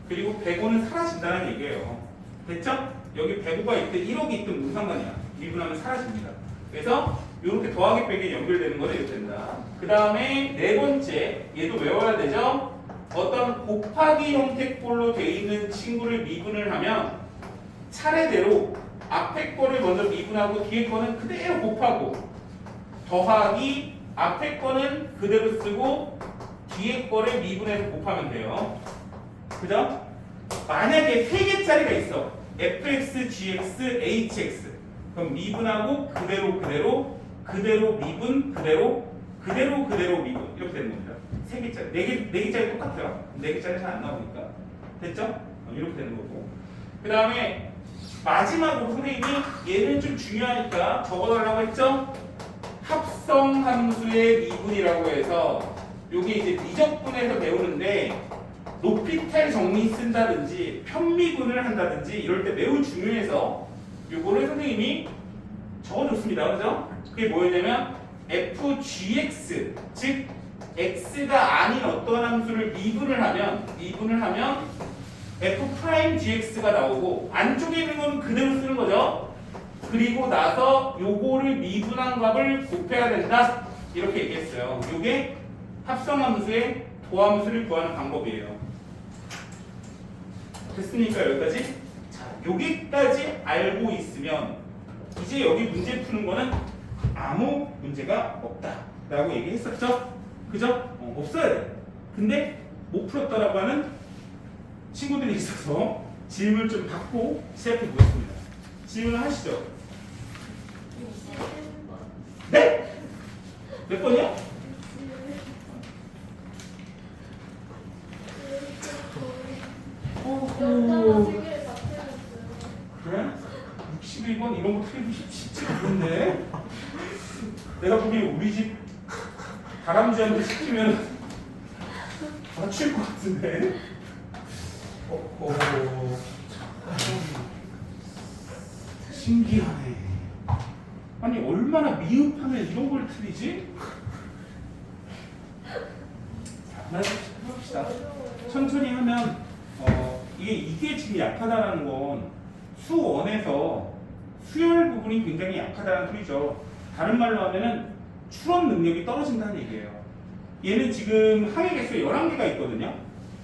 그리고 105는 사라진다는 얘기예요. 됐죠? 여기 105가 있든 1억이 있든 무슨 상관이야. 미분하면 사라집니다. 그래서 이렇게 더하기 빼기 연결되는 거는 이렇게 된다. 그 다음에 네 번째, 얘도 외워야 되죠? 어떤 곱하기 형태꼴로 돼 있는 친구를 미분을 하면 차례대로 앞에 거를 먼저 미분하고 뒤에 거는 그대로 곱하고, 더하기 앞에 거는 그대로 쓰고 뒤에 거를 미분해서 곱하면 돼요. 그죠? 만약에 3개짜리가 있어. fx, gx, hx. 그럼 미분하고 그대로 미분, 그대로 미분 이렇게 되는 겁니다. 3개짜리. 4개짜리 똑같아요. 4개짜리 잘 안 나오니까. 됐죠? 이렇게 되는 거고. 그 다음에 마지막으로 선생님이 얘는 좀 중요하니까 적어달라고 했죠? 합성함수의 미분이라고 해서 요게 이제 미적분에서 배우는데 높이탈 정리 쓴다든지 편미분을 한다든지 이럴 때 매우 중요해서 요거를 선생님이 적어줬습니다. 그죠? 그게 뭐였냐면 fgx, 즉 x가 아닌 어떤 함수를 미분을 하면 f'gx가 나오고, 안쪽에 있는 거는 그대로 쓰는 거죠. 그리고 나서 요거를 미분한 값을 곱해야 된다. 이렇게 얘기했어요. 요게 합성함수의 도함수를 구하는 방법이에요. 됐습니까? 여기까지? 자, 여기까지 알고 있으면 이제 여기 문제 푸는 거는 아무 문제가 없다 라고 얘기했었죠? 그죠? 없어야 돼. 근데 못 풀었다라고 하는 친구들이 있어서 질문을 좀 받고 시작해 보겠습니다. 질문을 하시죠. 네? 몇 번이요? 여자가 3개를 다 틀렸어요. 그래? 61번 이런 거 틀리기 쉽지 않은데. 내가 보기에 우리 집 다람쥐한테 시키면 맞출 것 같은데. 신기하네. 아니 얼마나 미흡하면 이런 걸 틀리지? 자, 해봅시다. 천천히 하면 이게 지금 약하다라는 건 수원에서 수열 부분이 굉장히 약하다는 소리죠. 다른 말로 하면은 추론 능력이 떨어진다는 얘기예요. 얘는 지금 항해 개수에 11개가 있거든요.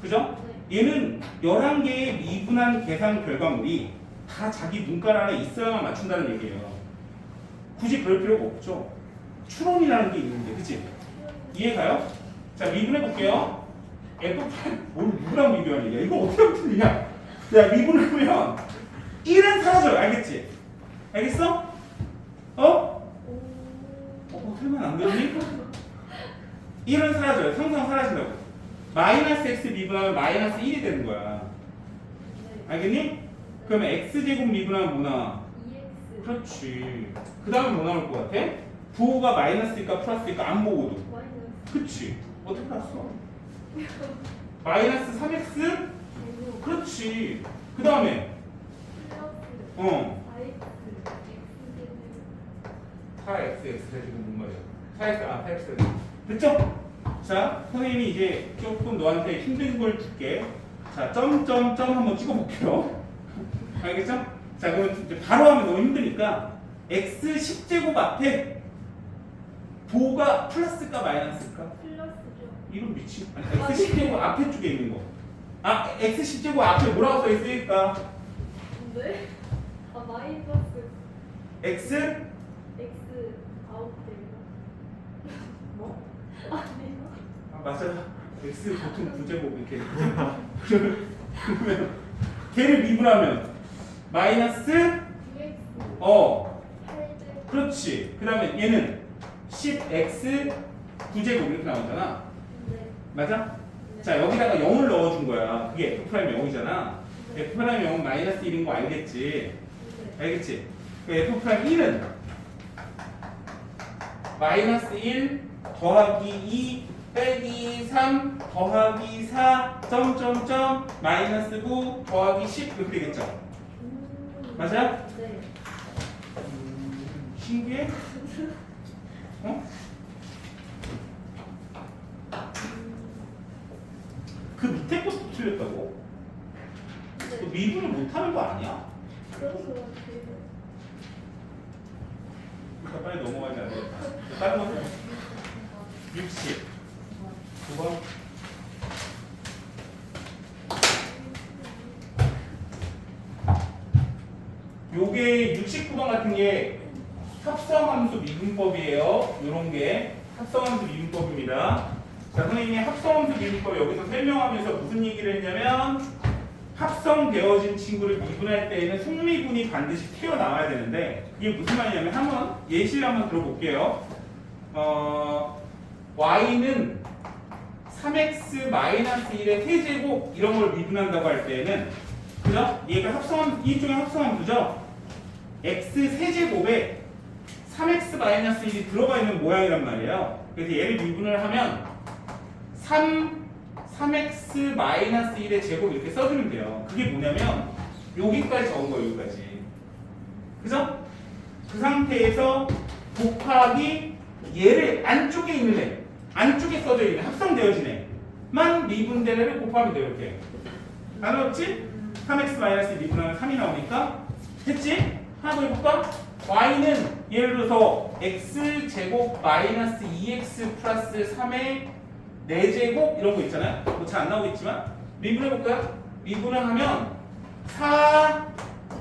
그죠? 얘는 11개의 미분한 계산 결과물이 다 자기 눈깔 안에 있어야만 맞춘다는 얘기예요. 굳이 그럴 필요가 없죠. 추론이라는 게 있는데, 그치? 이해가요? 자, 미분해 볼게요. F8, 뭘 누구랑 비교하는 얘기야? 이거 어떻게 하면 틀리냐? 야, 미분을 하면 1은 사라져요. 알겠지? 알겠어? 틀면 안 되니? 1은 사라져요. 상상 사라진다고. 마이너스 x 미분하면 마이너스 1이 되는 거야. 알겠니? 그러면 x제곱 미분하면 뭐 나와? 2x. 그렇지. 그 다음에 뭐 나올 것 같아? 부호가 마이너스일까 플러스일까 안 보고도. 마이너스. 그치. 어떻게 알았어? 마이너스 3x? 제곱. 그렇지. 그 다음에 플러스. 어 4x. x제곱. 4x x제곱 뭔 말이야? 4x 됐죠? 자, 선생님이 이제 조금 너한테 힘든 걸 줄게. 자, 점점점 한번 찍어볼게요. 알겠죠? 자, 그럼 이제 바로 하면 너무 힘드니까 x 10제곱 앞에 도가 플러스일까 마이너스일까? 플러스죠. 이건 미친. 아니, x 10제곱 앞에 쪽에 있는 거. 아, x 10제곱 앞에 뭐라고 써 있으니까? 근데 마이너스 x x 아홉 대가 뭐? 아니요. 아, 맞아요. x 보통 9제곱 이렇게. 그러면 걔를 미분하면 마이너스 2x 어 8대 그렇지. 그 다음에 얘는 10x 9제곱 이렇게 나오잖아. 네. 맞아? 자, 여기다가 0을 넣어준 거야. 그게 f 프라임 0이잖아. f 프라임 0은 마이너스 1인 거 알겠지? 네. 알겠지? 그 f 프라임 1은 마이너스 1 더하기 2 빼기 3 더하기 4 점점점 마이너스 9 더하기 10 이렇게 되겠죠? 맞아요? 네. 신기해? 어? 그 밑에 것도 틀렸다고? 너 미분을 못하는 거 아니야? 그런 거 같아요. 그러니까 빨리 넘어가지 않아. 다른 거 해. 60 9번 요게 69번 같은 게 합성함수 미분법이에요. 요런 게 합성함수 미분법입니다. 자, 선생님이 합성함수 미분법 여기서 설명하면서 무슨 얘기를 했냐면 합성되어진 친구를 미분할 때에는 속미분이 반드시 튀어나와야 되는데 그게 무슨 말이냐면 한번 예시를 한번 들어볼게요. y는 3x-1의 세제곱 이런 걸 미분한다고 할 때에는 그죠? 얘가 합성함 이쪽에 합성함수죠? x 세제곱에 3x-1이 들어가 있는 모양이란 말이에요. 그래서 얘를 미분을 하면 3x-1의 제곱 이렇게 써주면 돼요. 그게 뭐냐면 여기까지 적은 거예요. 여기까지. 그죠? 그 상태에서 곱하기 얘를 안쪽에 있는 애 안쪽에 써져 있는 합성되어진 애만 미분된 애를 곱하면 돼요. 이렇게. 안 어렵지? 3x-1 미분하면 3이 나오니까 됐지? 하나 더 해볼까? y는 예를 들어서 x제곱 마이너스 2x 플러스 3의 4제곱 이런 거 있잖아요. 뭐 잘 안 나오겠지만 미분해볼까요? 미분을 하면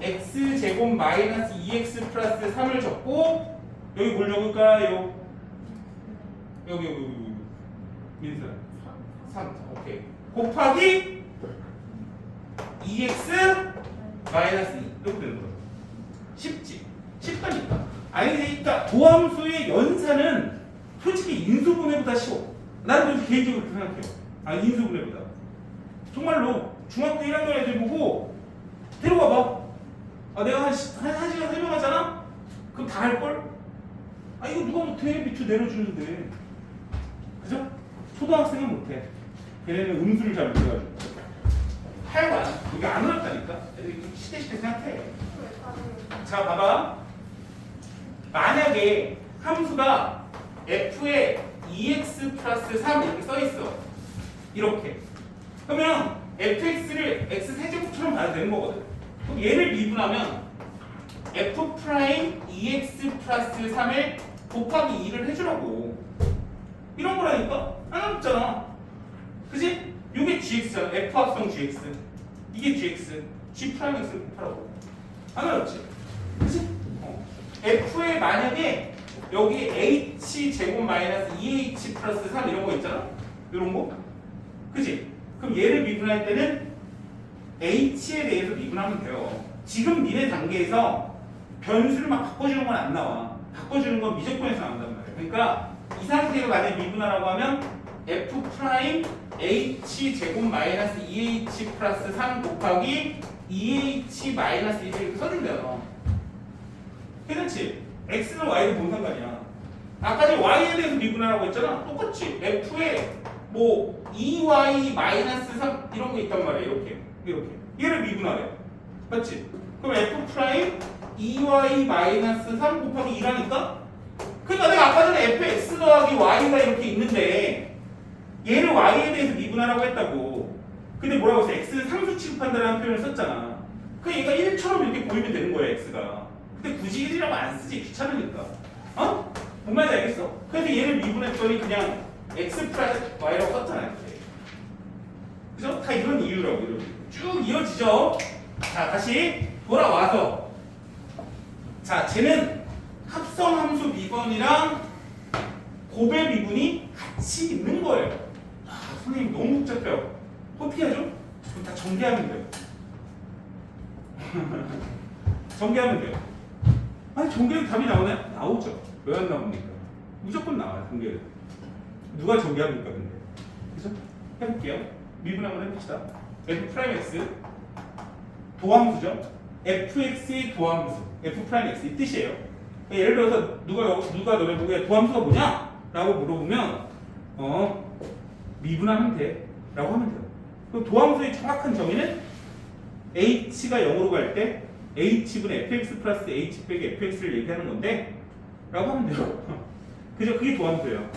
4x제곱 마이너스 2x 플러스 3을 적고 여기 뭘 적을까요? 여기 민서 3 오케이 곱하기 2x 마이너스 2 이렇게 되는 거예요. 쉽지? 쉽다니까. 아니 그러니까 도함수의 연산은 솔직히 인수분해보다 쉬워. 나는 개인적으로 그렇게 생각해요. 아 인수분해보다. 정말로 중학교 1학년 애들 보고 데려와봐. 아 내가 한 시간 설명하잖아? 그럼 다 할걸? 아 이거 누가 못해? 밑으로 내려주는데. 그죠? 초등학생은 못해. 걔네는 음수를 잘 못해가지고. 하여간 이게 안 어렵다니까. 애들이 시대 생각해. 자 봐봐. 만약에 함수가 f에 2x 플러스 3 이렇게 써있어. 이렇게. 그러면 fx를 x 세제곱처럼 봐도 되는 거거든. 그럼 얘를 미분하면 f 프라임 2x 플러스 3에 곱하기 2를 해주라고. 이런 거라니까? 안 어렵잖아. 그지? 이게 gx잖아. f 합성 gx. 이게 gx. g 프라임 x를 곱하라고. 안 어렵지? 그지? f에 만약에 여기 h 제곱 마이너스 2h 플러스 3 이런 거 있잖아? 이런 거? 그지? 그럼 얘를 미분할 때는 h에 대해서 미분하면 돼요. 지금 니네 단계에서 변수를 막 바꿔주는 건 안 나와. 바꿔주는 건 미적분에서 나온단 말이야. 그러니까 이 상태로 만약에 미분하라고 하면 f 프라임 h 제곱 마이너스 2h 플러스 3 곱하기 2h 마이너스 1 이렇게 써준대요. 괜찮지? x는 y는 뭔 상관이야. 아까 전에 y에 대해서 미분하라고 했잖아. 똑같지? f에 뭐 2y 마이너스 3 이런 거 있단 말이야. 이렇게 얘를 미분하래. 맞지? 그럼 f 프라임 2y 마이너스 3 곱하기 2라니까 그러니까 내가 아까 전에 fx 더하기 y가 이렇게 있는데 얘를 y에 대해서 미분하라고 했다고. 근데 뭐라고 했어? x는 상수 취급한다는 표현을 썼잖아. 그 얘가 1처럼 이렇게 보이면 되는 거야 x가. 근데 굳이 1이라고 안 쓰지, 귀찮으니까. 어? 뭔 말인지 알겠어? 그래서 얘를 미분했더니 그냥 x 플러스 y라고 썼잖아 이렇게. 그죠? 다 이런 이유라고. 이런. 쭉 이어지죠. 자, 다시 돌아와서 자, 쟤는 합성함수 미분이랑 고배 미분이 같이 있는 거예요. 아, 선생님 너무 복잡해요. 어떻게 하죠? 그럼 다 전개하면 돼요. 전개하면 돼요. 아니, 전개는 답이 나오나요? 나오죠. 왜 안 나옵니까? 무조건 나와요, 전개는. 누가 전개합니까, 근데? 그죠? 해볼게요. 미분 한번 해봅시다. f'x 도함수죠. fx의 도함수 f'x 이 뜻이에요. 예를 들어서 누가 너네 보기에 도함수가 뭐냐? 라고 물어보면 미분하면 돼 라고 하면 돼요. 그럼 도함수의 정확한 정의는 h가 0으로 갈 때 h분의 fx 플러스 h 빼기 fx를 얘기하는 건데 라고 하면 돼요. 그죠? 그게 도함수예요.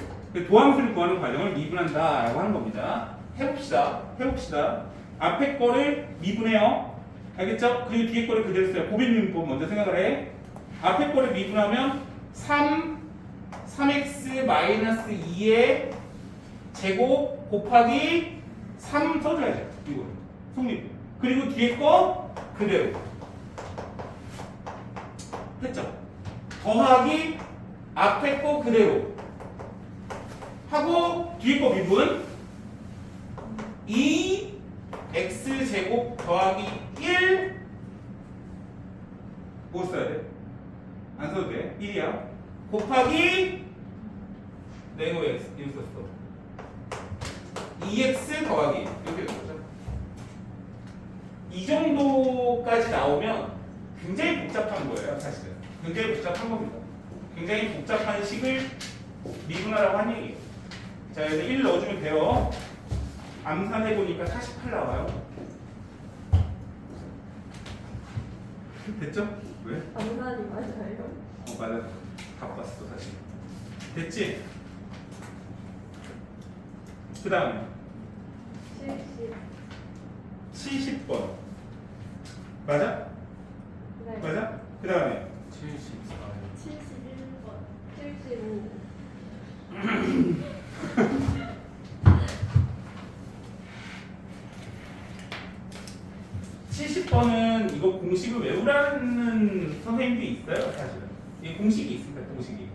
도함수를 구하는 과정을 미분한다 라고 하는 겁니다. 해봅시다. 앞에 거를 미분해요. 알겠죠? 그리고 뒤에 거를 그대로 써요. 고백미분법 먼저 생각을 해. 앞에 거를 미분하면 3x-2의 제곱 곱하기 3 써줘야죠. 이거 성립. 그리고 뒤에 거 그대로 됐죠? 더하기 앞에 거 그대로 하고 뒤에 거 미분 2x제곱 더하기 1 뭐 써야 돼? 안 써도 돼. 1이야. 곱하기 내가 왜 이거 썼어? 2x 더하기 이렇게 되는 거죠. 이 정도까지 나오면 굉장히 복잡한 거예요, 사실은. 굉장히 복잡한 겁니다. 굉장히 복잡한 식을 미분하라고 한 얘기예요. 자, 여기서 1 넣어주면 돼요. 암산해보니까 48 나와요. 됐죠? 왜? 암산이 맞아요. 맞아. 다 봤어, 사실. 됐지? 그 다음에 70. 70번. 맞아? 네. 맞아? 그 다음에 74요. 71번. 75. 70번은 이거 공식을 외우라는 선생님도 있어요, 사실은. 이 공식이 있습니다, 공식이.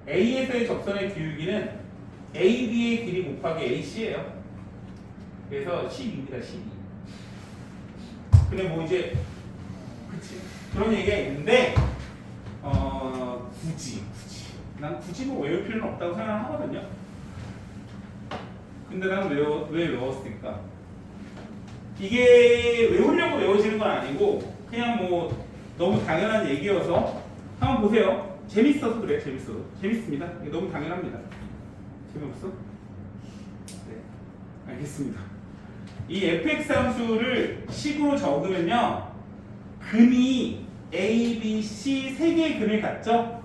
A에서의 접선의 기울기는 AB의 길이 곱하기 AC예요. 그래서 12입니다, 12. 근데 뭐 이제 그치 그런 얘기가 있는데 굳이 난 굳이 뭐 외울 필요는 없다고 생각하거든요. 근데 난 왜 외웠을까? 이게 외우려고 외워지는 건 아니고 그냥 뭐 너무 당연한 얘기여서 한번 보세요. 재밌어서 그래. 재밌습니다. 이게 너무 당연합니다. 재미없어? 네, 알겠습니다. 이 fx 함수를 식으로 적으면요, 근이 a, b, c 세 개의 근을 갖죠.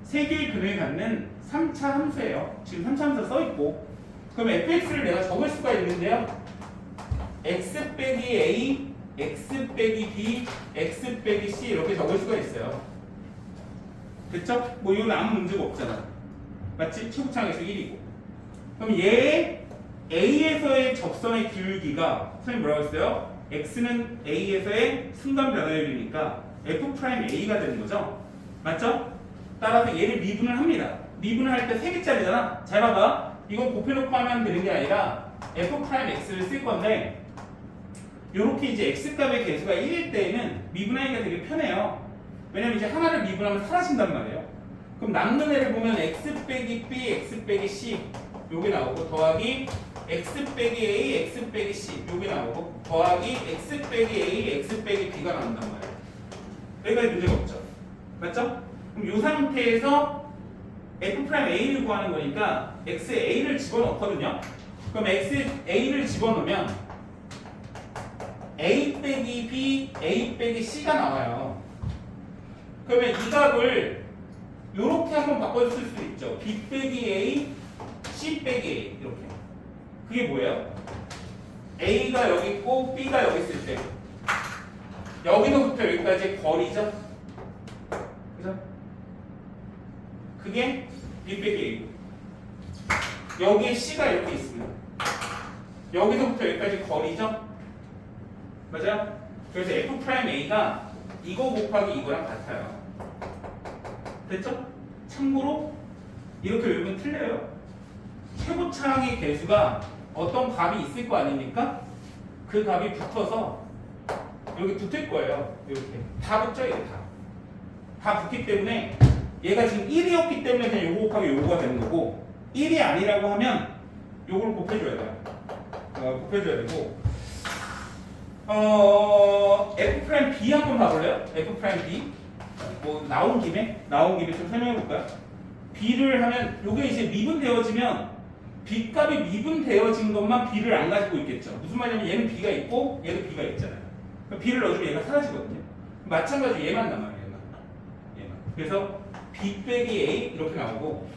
세 개의 근을 갖는 3차 함수예요. 지금 3차 함수 써 있고, 그럼 fx를 내가 적을 수가 있는데요. x 빼기 a, x 빼기 b, x 빼기 c 이렇게 적을 수가 있어요. 됐죠? 뭐 이건 아무 문제가 없잖아. 맞지? 최고차항에서 1이고. 그럼 얘 A에서의 접선의 기울기가 선생님 뭐라고 했어요? X는 A에서의 순간 변화율이니까 F'A가 되는 거죠? 맞죠? 따라서 얘를 미분을 합니다. 미분을 할 때 3개짜리잖아. 잘 봐봐. 이건 곱해놓고 하면 되는 게 아니라 F'X를 쓸 건데 요렇게 이제 X값의 개수가 1일 때에는 미분하기가 되게 편해요. 왜냐면 이제 하나를 미분하면 사라진단 말이에요. 그럼 남는 애를 보면 X 빼기 B, X 빼기 C 요게 나오고 더하기 X 빼기 A, X 빼기 C 요게 나오고 더하기 X 빼기 A, X 빼기 B가 나온단 말이에요. 여기까지 문제가 없죠. 맞죠? 그럼 이 상태에서 F'A를 구하는 거니까 XA를 집어넣거든요. 그럼 XA를 집어넣으면 A 빼기 B, A 빼기 C가 나와요. 그러면 이 값을 요렇게 한번 바꿔줄 수도 있죠. B 빼기 A, C 빼기 A 이렇게. 그게 뭐예요? A가 여기 있고 B가 여기 있을 때 여기서부터 여기까지 거리죠. 그죠? 그게 B 빼기 A고 여기에 C가 이렇게 있습니다. 여기서부터 여기까지 거리죠. 맞아요? 그래서 F'A가 이거 곱하기 이거랑 같아요. 됐죠? 참고로 이렇게 외우면 틀려요. 최고차항의 개수가 어떤 값이 있을 거 아닙니까? 그 값이 붙어서 여기 붙을 거예요. 이렇게 다 붙죠, 이게 다. 다 붙기 때문에 얘가 지금 1이었기 때문에 그냥 요거 곱하기 요거가 되는 거고 1이 아니라고 하면 요걸 곱해줘야 돼요. 곱해줘야 되고 F'B 한번 봐볼래요? F'B 뭐 나온 김에 좀 설명해 볼까요? B를 하면 요게 이제 미분되어지면 B 값이 미분되어진 것만 B를 안 가지고 있겠죠. 무슨 말이냐면 얘는 B가 있고 얘도 B가 있잖아요. 그럼 B를 넣어주면 얘가 사라지거든요. 마찬가지로 얘만 남아요. 얘만. 그래서 B 빼기 A 이렇게 나오고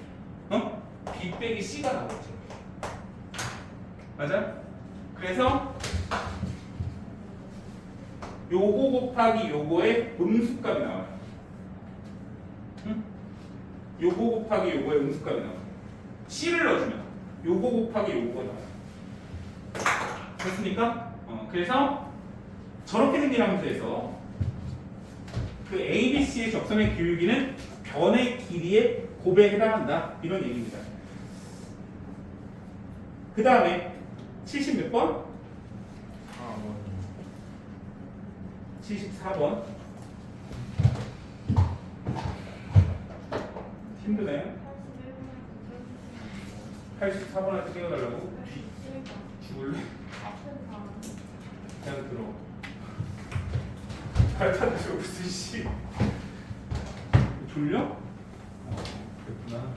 B 빼기 C가 나오겠죠. 맞아? 그래서 요거 곱하기 요거의 음수값이 나와요. 요거 곱하기 요거의 음수값이 나와요. C를 넣어주면 요거 곱하기 요거가 나와요. 됐습니까? 그래서 저렇게 생긴 함수에서 그 ABC의 접선의 기울기는 변의 길이의 곱에 해당한다. 이런 얘기입니다. 그 다음에 70 몇 번? 74번. 힘드네. 84번한테 깨워달라고? 죽을래? 그냥 들어. 발판 들어 무슨 씨. 졸려? 그랬구나.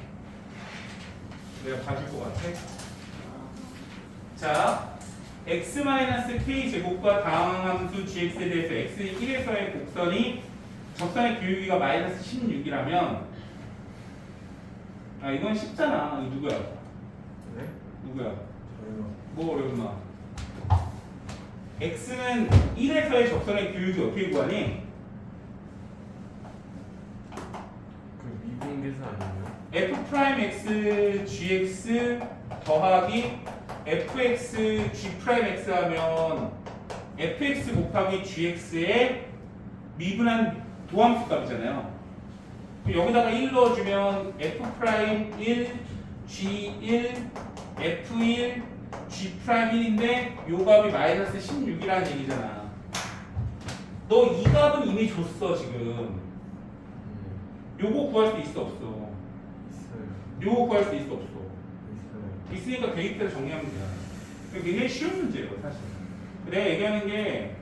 내가 봐줄 것 같아. 자, x-k 제곱과 다항함수 gx에 대해서 x1에서의 곡선이 접선의 기울기가 마이너스 16이라면 아 이건 쉽잖아. 이거 누구야? 네? 누구야? 저요. 뭐 어려웠나? x는 1에서의 접선의 기울기 어떻게 구하니? 그 미분계수 아니에요? f'x gx 더하기 fx g'x 하면 fx 곱하기 gx의 미분한 도함수 값이잖아요. 여기다가 1 넣어주면 f'1, g1, f1, g'1인데 요 값이 마이너스 16이라는 얘기잖아. 너 이 값은 이미 줬어 지금. 요거 구할 수 있어 없어? 있어요. 요거 구할 수 있어 없어? 있어요. 있으니까 대입대로 정리하면 돼. 굉장히 쉬운 문제예요 사실. 내가 얘기하는 게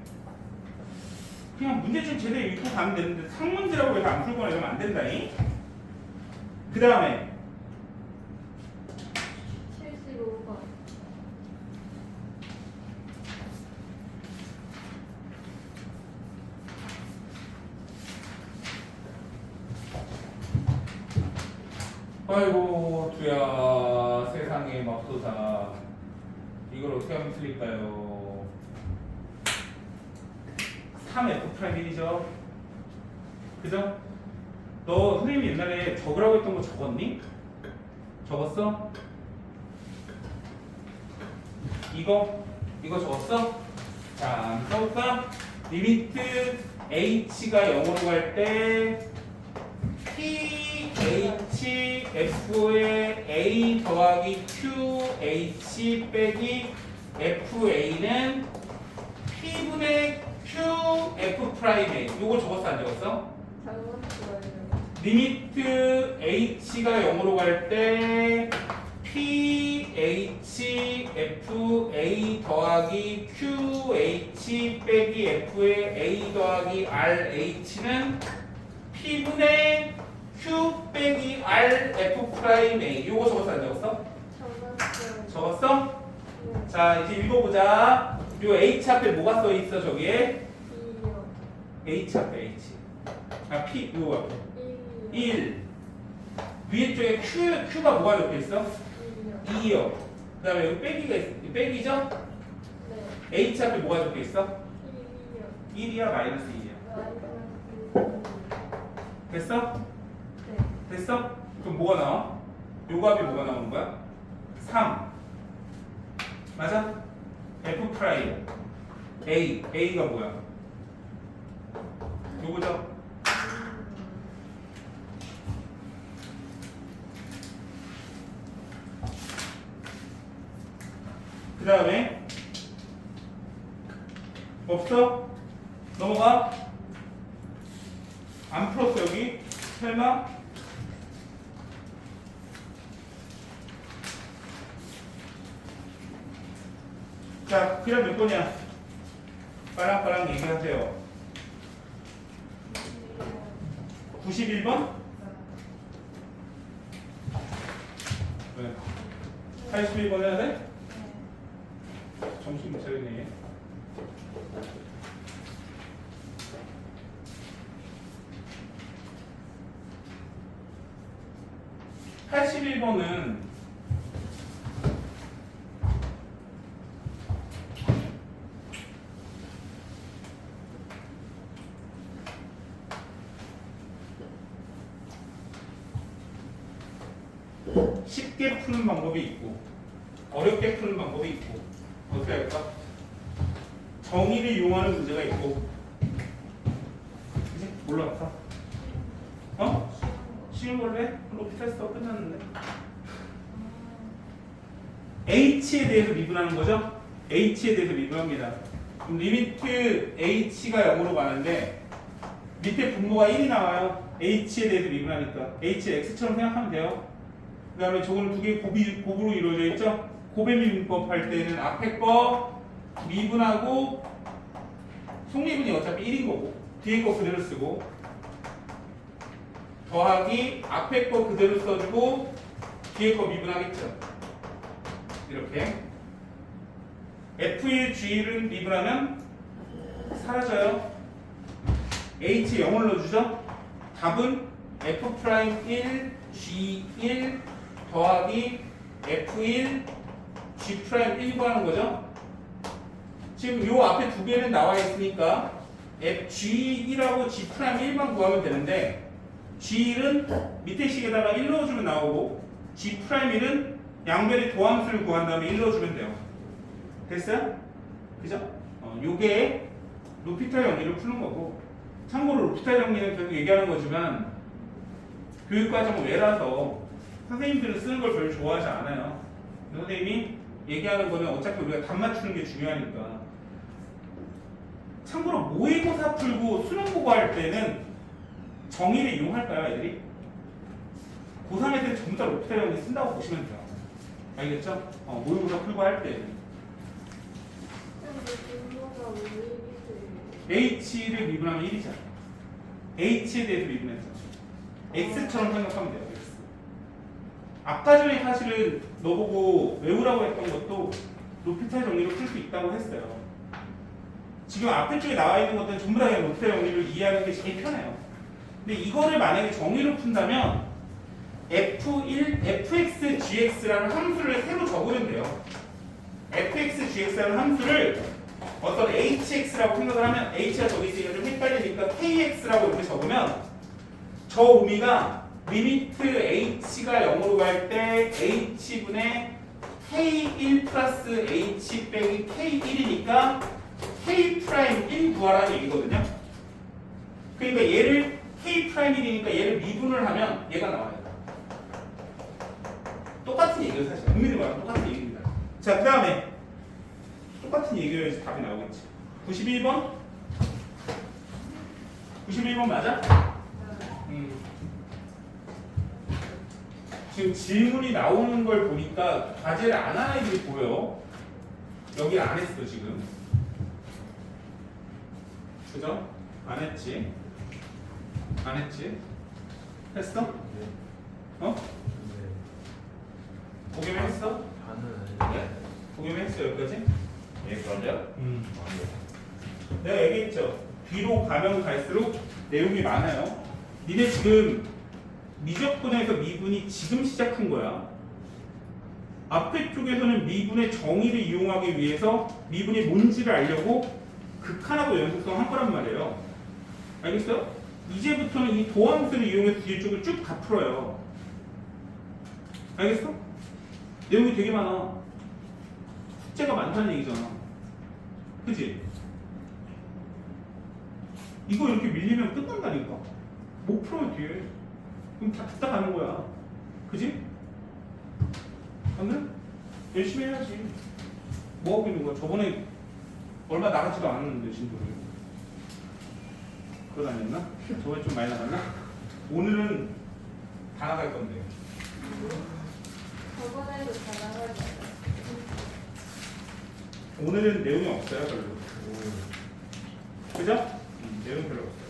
그냥 문제 좀 제대로 읽고 가면 되는데 상문제라고 해서 안 풀거나 이러면 안 된다잉. 그 다음에 75번. 아이고 두야 세상에 맙소사. 이걸 어떻게 하면 틀릴까요? 3F'1이죠. 그죠? 너 선생님이 옛날에 적으라고 했던 거 적었니? 적었어? 이거 적었어? 자, 써볼까? 리미트 h가 0으로 갈 때 ph f의 a 더하기 qh 빼기 fa는 p분의 qf'a 요거 적었어 안 적었어? 잘못했어요. 리미트 h가 0으로 갈 때 ph fa 더하기 qh 빼기 f의 a 더하기 rh는 p분의 q 빼기 r f''a 요거 적었어 안 적었어? 잘못했어요. 적었어? 자 이제 읽어보자. 요 h 앞에 뭐가 써 있어 저기에? B요. h 앞에 h 아 p 요 앞에 1 위에 쪽에 Q가 뭐가 적혀 있어? 2요. 2요. 그 다음에 여기 빼기가 있, 빼기죠? 네. H 앞에 뭐가 적혀 있어? 1이요. 1이야 마이너스 2이야. 됐어? 네. 됐어? 그럼 뭐가 나와? 요 값이 뭐가 나오는 거야? 3 맞아? F 프라임 A가 뭐야? 요거죠? 그 다음에 없어? 넘어가? 안 풀었어 여기? 설마? 자, 그럼 몇 번이야? 빠랑빠랑 얘기하세요. 91번? 왜? 81번 해야 돼? 정신 못 차리네. (81번은) 쉽게 푸는 방법이 있고 어렵게 푸는 방법이 있고 어떻게 할까? 정의를 이용하는 문제가 있고 이제 올라갔어? 어? 쉬운 걸로 해? 로피테스트가 끝났는데 H에 대해서 미분하는 거죠? H에 대해서 미분합니다. 그럼 리미트 H가 0으로 가는데 밑에 분모가 1이 나와요. H에 대해서 미분하니까 H를 X처럼 생각하면 돼요. 그 다음에 저거는 두 개 곱으로 이루어져 있죠? 곱의 미분법 할 때는 앞에 거 미분하고 속미분이 어차피 1인 거고 뒤에 거 그대로 쓰고 더하기 앞에 거 그대로 써주고 뒤에 거 미분하겠죠? 이렇게 F1, G1은 미분하면 사라져요. H에 0을 넣어주죠? 답은 F'1, G1 더하기 F1, G'1 구하는 거죠? 지금 요 앞에 두 개는 나와 있으니까 G1하고 G'1만 구하면 되는데 G1은 밑에 식에다가 1 넣어주면 나오고 G'1은 양변의 도함수를 구한 다음에 1 넣어주면 돼요. 됐어요? 그죠? 요게 로피탈 정리를 푸는 거고 참고로 로피탈 정리는 계속 얘기하는 거지만 교육과정은 외라서 선생님들은 쓰는 걸 별로 좋아하지 않아요. 선생님이 얘기하는 거는 어차피 우리가 답 맞추는 게 중요하니까. 참고로 모의고사 풀고 수능 보고 할 때는 정의를 이용할까요, 애들이? 고3 애들은 전부 다 로피탈 정리 쓴다고 보시면 돼요. 알겠죠? 모의고사 풀고 할 때는. H를 미분하면 1이잖아. H에 대해서 미분했잖아. X처럼 생각하면 돼요. X. 아까 전에 사실은 너보고 외우라고 했던 것도 로피탈 정리로 풀 수 있다고 했어요. 지금 앞에 쪽에 나와 있는 것들은 전부 다 그냥 로피탈 정리를 이해하는 게 제일 편해요. 근데 이거를 만약에 정의로 푼다면 F1, fx, gx라는 함수를 새로 적으면 돼요. fx, gx라는 함수를 어떤 hx라고 생각을 하면 h가 저기 있으니까 좀 헷갈리니까 kx라고 이렇게 적으면 저 의미가 리미트 h가 0으로 갈 때 h분의 k1 플러스 h 빼기 k1이니까 k'1 구하라는 얘기거든요. 그러니까 얘를 k'1이니까 얘를 미분을 하면 얘가 나와요. 똑같은 얘기예요. 사실 의미를 말하면 똑같은 얘기입니다. 자, 그 다음에 똑같은 얘기여야지 답이 나오겠지. 91번? 91번 맞아? 지금 질문이 나오는 걸 보니까 과제를 안 하는 애들이 보여. 여기 안 했어 지금. 그죠? 안 했지? 안 했지? 했어? 어? 보기만 했어? 반은 보기만 했어 여기까지? 여기까지요? 내가 얘기했죠. 뒤로 가면 갈수록 내용이 많아요. 니네 지금 미적분에서 미분이 지금 시작한 거야. 앞에 쪽에서는 미분의 정의를 이용하기 위해서 미분이 뭔지를 알려고 극한하고 연속성 한 거란 말이에요. 알겠어요? 이제부터는 이 도함수를 이용해서 뒤에 쪽을 쭉 다 풀어요. 알겠어? 내용이 되게 많아. 숙제가 많다는 얘기잖아. 그치? 이거 이렇게 밀리면 끝난다니까? 못 풀어 뒤에. 그럼 다 듣다 가는 거야. 그치? 안 그래? 열심히 해야지. 뭐 하고 있는 거야? 저번에 얼마 나가지도 않았는데 진도를. 그거 다녔나? 저번에 좀 많이 나갔나? 오늘은 다 나갈 건데. 저번에도 다 나가지 않았어요. 오늘은 내용이 없어요 별로. 그죠? 내용 별로 없어요.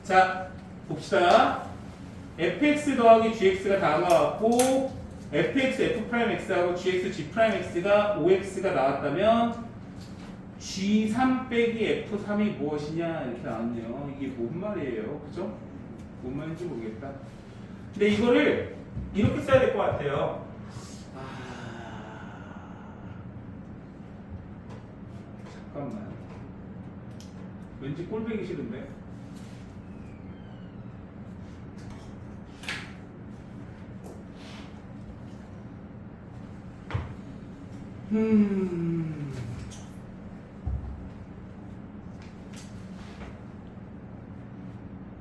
자 봅시다. fx 더하기 gx가 다음과 같고 fx f'x하고 gx g'x가 5x가 나왔다면 g3 빼기 f3이 무엇이냐 이렇게 나왔네요. 이게 뭔 말이에요, 그죠? 뭔 말인지 모르겠다. 근데 이거를 이렇게 써야 될 것 같아요. 잠깐만. 왠지 꼴배기 싫은데.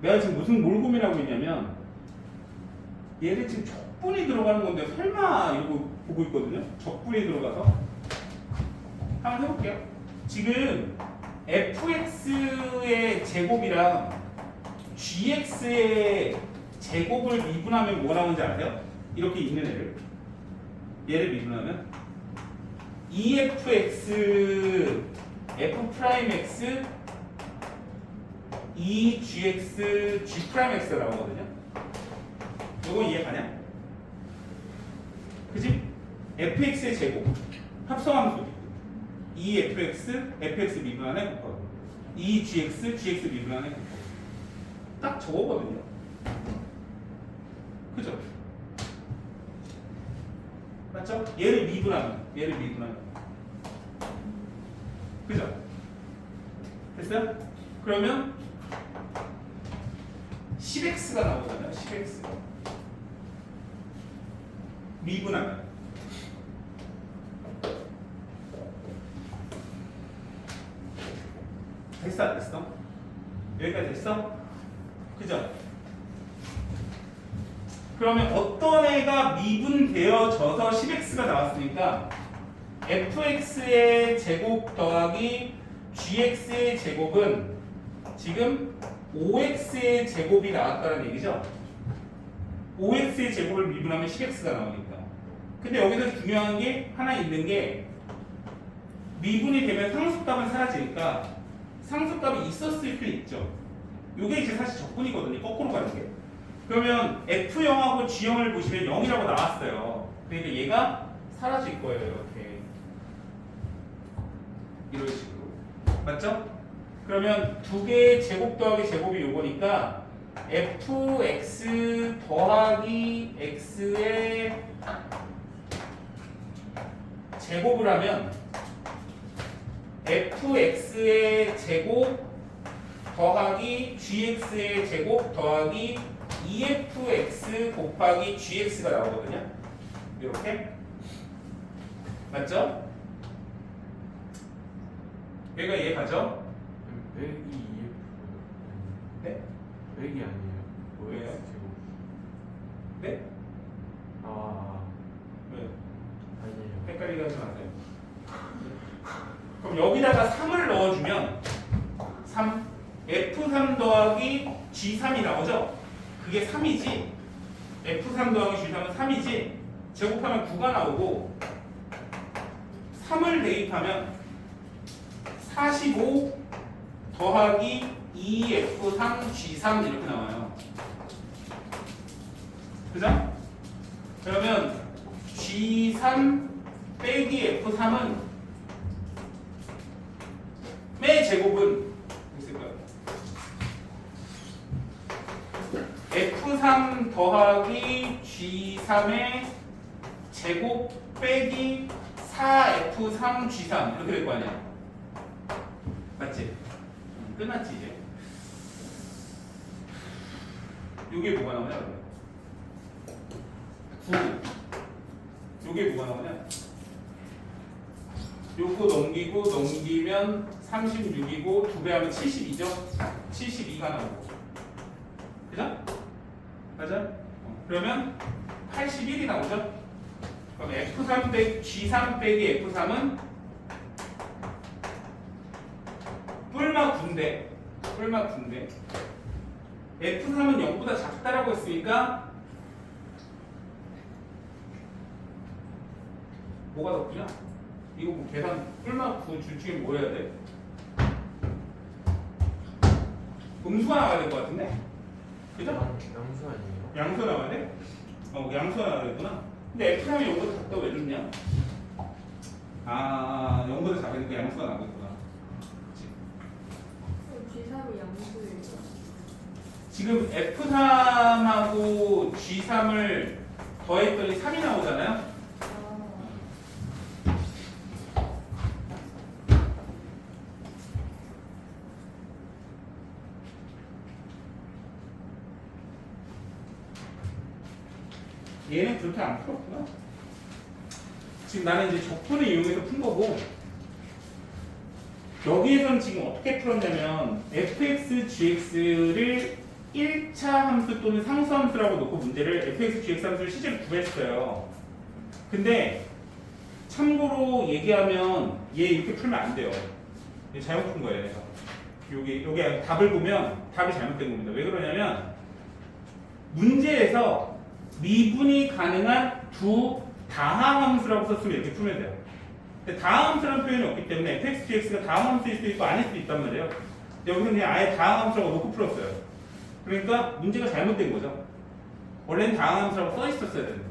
내가 지금 뭘 고민하고 있냐면 얘를 지금 적분이 들어가는 건데 설마 이러고 보고 있거든요. 적분이 들어가서 한번 해볼게요. 지금 fx의 제곱이랑 gx의 제곱을 미분하면 뭐 나오는지 아세요? 이렇게 있는 얘를 미분하면 efx f'x 2gx g'x가 나오거든요. 이거 이해가냐? 그지? fx의 제곱 합성함수 2fx fx 미분하네 곱하고 2gx gx 미분하네 곱하고 딱 저거거든요. 그죠? 맞죠? 얘를 미분하면 그죠? 됐어요? 그러면 10x가 나오잖아요. 10x 미분하면 됐어 안 됐어? 여기까지 됐어? 그죠? 그러면 어떤 애가 미분되어져서 10x가 나왔으니까 fx의 제곱 더하기 gx의 제곱은 지금 5x의 제곱이 나왔다는 얘기죠? 5x의 제곱을 미분하면 10x가 나오니까. 근데 여기서 중요한 게 하나 있는 게 미분이 되면 상수값은 사라지니까 상수값이 있었을 때 있죠. 이게 이제 사실 적분이거든요. 거꾸로 가는 게. 그러면 F0하고 G0을 보시면 0이라고 나왔어요. 그러니까 얘가 사라질 거예요. 이렇게. 이런 식으로. 맞죠? 그러면 두 개의 제곱 더하기 제곱이 요거니까 fx 더하기 x의 제곱을 하면 fx의 제곱 더하기 gx의 제곱 더하기 2fx 곱하기 gx가 나오거든요. 이렇게 맞죠? 여기가 이해가죠? 백이 2F 네? 백이 아니에요. 왜요? 5X 제곱. 네? 왜? 아니에요. 헷갈리게 하지 마세요. 그럼 여기다가 3을 넣어주면 3 F3 더하기 G3이 나오죠? 그게 3이지. F3 더하기 G3은 3이지. 제곱하면 9가 나오고 3을 대입하면 45 더하기 2F3 G3 이렇게 나와요. 그죠? 그러면 G3 빼기 F3은 매 제곱은 있을까요? 더하기 G3의 제곱 빼기 4F3 G3 이렇게 될 거 아니야. 맞지? 끝났지 이제. 요게 뭐가 나오냐 그러면? 9. 요게 뭐가 나오냐? 요거 넘기면 36이고 2배 하면 72죠? 72가 나오고. 그죠? 맞아? 그러면 81이 나오죠? 그럼 F3 빼기 G3 빼기 F3은 뿔마 9인데 F3은 0보다 작다라고 했으니까 뭐가 더 크냐? 이거 뭐 계산 뿔마 9 줄 중에 뭐 해야 돼? 음수가 나와야 될 것 같은데? 그죠? 양수 아니에요? 양수 나와야 돼? 양수가 나와야 되구나. 근데 F3이 0보다 작다고 왜 줬냐? 아, 0보다 작으니까 양수가 나오겠구나. 그치? G3이 양수예요. 지금 F3하고 G3을 더했더니 3이 나오잖아요? 얘는 그렇게 안 풀었구나. 지금 나는 이제 적분을 이용해서 푼 거고, 여기에서는 지금 어떻게 풀었냐면 fx, gx를 1차 함수 또는 상수 함수라고 놓고 문제를 fx, gx 함수를 실제로 구했어요. 근데 참고로 얘기하면 얘 이렇게 풀면 안 돼요. 얘 잘못 푼 거예요. 그래서 여기 답을 보면 답이 잘못된 겁니다. 왜 그러냐면 문제에서 미분이 가능한 두 다항함수라고 썼으면 이렇게 풀면 돼요. 근데 다항함수라는 표현이 없기 때문에 fx, gx가 다항함수일 수도 있고 아닐 수도 있단 말이에요. 여기서 그냥 아예 다항함수라고 놓고 풀었어요. 그러니까 문제가 잘못된 거죠. 원래는 다항함수라고 써 있었어야 되는 거예요.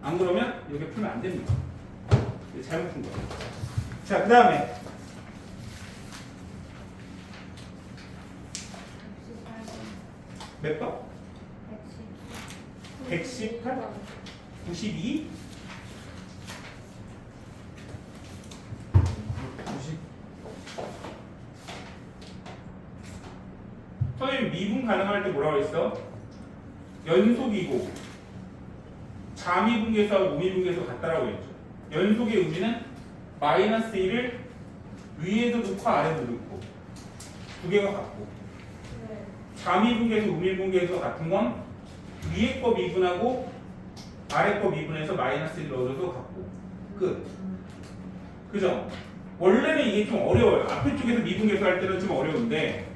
안 그러면 이렇게 풀면 안 됩니다. 잘못 푼 거예요. 자, 그 다음에 몇 번? 118? 92? 90. 선생님 미분 가능할 때 뭐라고 했어? 연속이고 자미분계수하고 우미분계수 같다라고 했죠. 연속의 의미는 마이너스 1을 위에도 넣고 아래도 넣고 두 개가 같고, 자미분계수, 우미분계수가 같은 건 위에 거 미분하고 아래 거 미분해서 마이너스 1 넣어줘도 같고 끝. 그죠? 원래는 이게 좀 어려워요. 앞에 쪽에서 미분계수 할 때는 좀 어려운데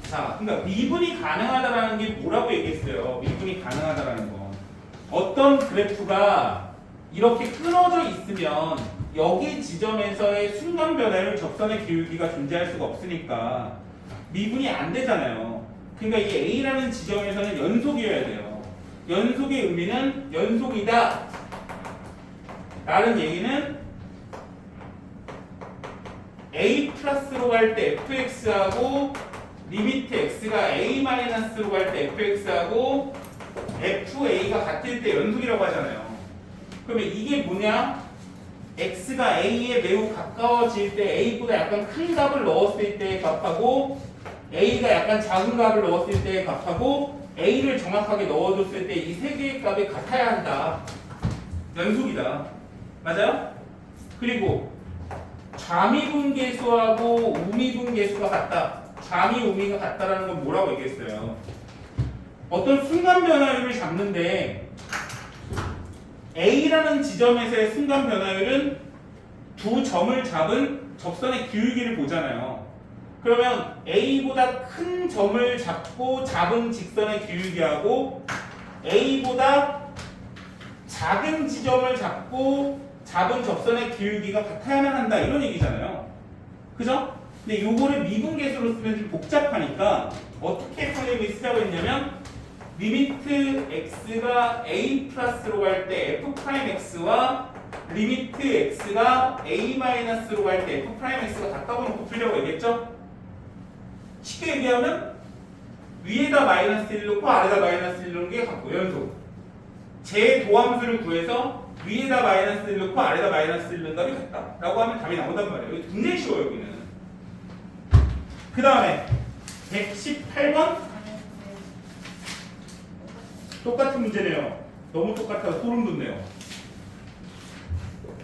자, 그러니까 미분이 가능하다라는 게 뭐라고 얘기했어요? 미분이 가능하다라는 건 어떤 그래프가 이렇게 끊어져 있으면 여기 지점에서의 순간 변화율 접선의 기울기가 존재할 수가 없으니까 미분이 안 되잖아요. 그러니까 이 A라는 지점에서는 연속이어야 돼요. 연속의 의미는 연속이다 라는 얘기는 A 플러스로 갈 때 fx하고 리미트 x가 a 마이너스로 갈 때 fx하고 fa가 같을 때 연속이라고 하잖아요. 그러면 이게 뭐냐? x가 a에 매우 가까워질 때 a보다 약간 큰 값을 넣었을 때의 값하고 a가 약간 작은 값을 넣었을 때의 값하고 a를 정확하게 넣어줬을 때 이 세 개의 값이 같아야 한다. 연속이다. 맞아요? 그리고 좌미분계수하고 우미분계수가 같다. 좌미, 우미가 같다라는 건 뭐라고 얘기했어요? 어떤 순간 변화율을 잡는데 A라는 지점에서의 순간 변화율은 두 점을 잡은 접선의 기울기를 보잖아요. 그러면 A보다 큰 점을 잡고 잡은 직선의 기울기하고 A보다 작은 지점을 잡고 잡은 접선의 기울기가 같아야만 한다 이런 얘기잖아요. 그죠? 근데 요거를 미분계수로 쓰면 좀 복잡하니까 어떻게 선생님이 쓰자고 했냐면 리미트 x가 a 플러스로 갈 때 f 프라임 x와 리미트 x가 a 마이너스로 갈 때 f 프라임 x가 같다고 놓고 풀려고 얘기했죠? 쉽게 얘기하면 위에다 마이너스 1 넣고 아래다 마이너스 1 넣는 게 같고 연속. 제 도함수를 구해서 위에다 마이너스 1 넣고 아래다 마이너스 1 넣는 답이 같다 라고 하면 답이 나온단 말이에요. 이거 굉장히 쉬워요 여기는. 그 다음에 118번 똑같은 문제네요. 너무 똑같아서 소름 돋네요.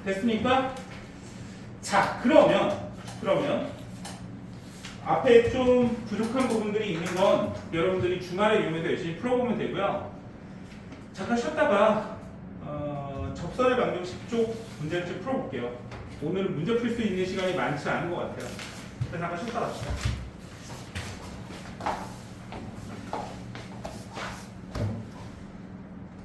됐습니까? 자 그러면 앞에 좀 부족한 부분들이 있는 건 여러분들이 주말에 이용해서 열심히 풀어보면 되고요. 잠깐 쉬었다가 접선의 방정식 쪽 문제를 좀 풀어볼게요. 오늘은 문제 풀 수 있는 시간이 많지 않은 것 같아요. 일단 잠깐 쉬었다 갑시다.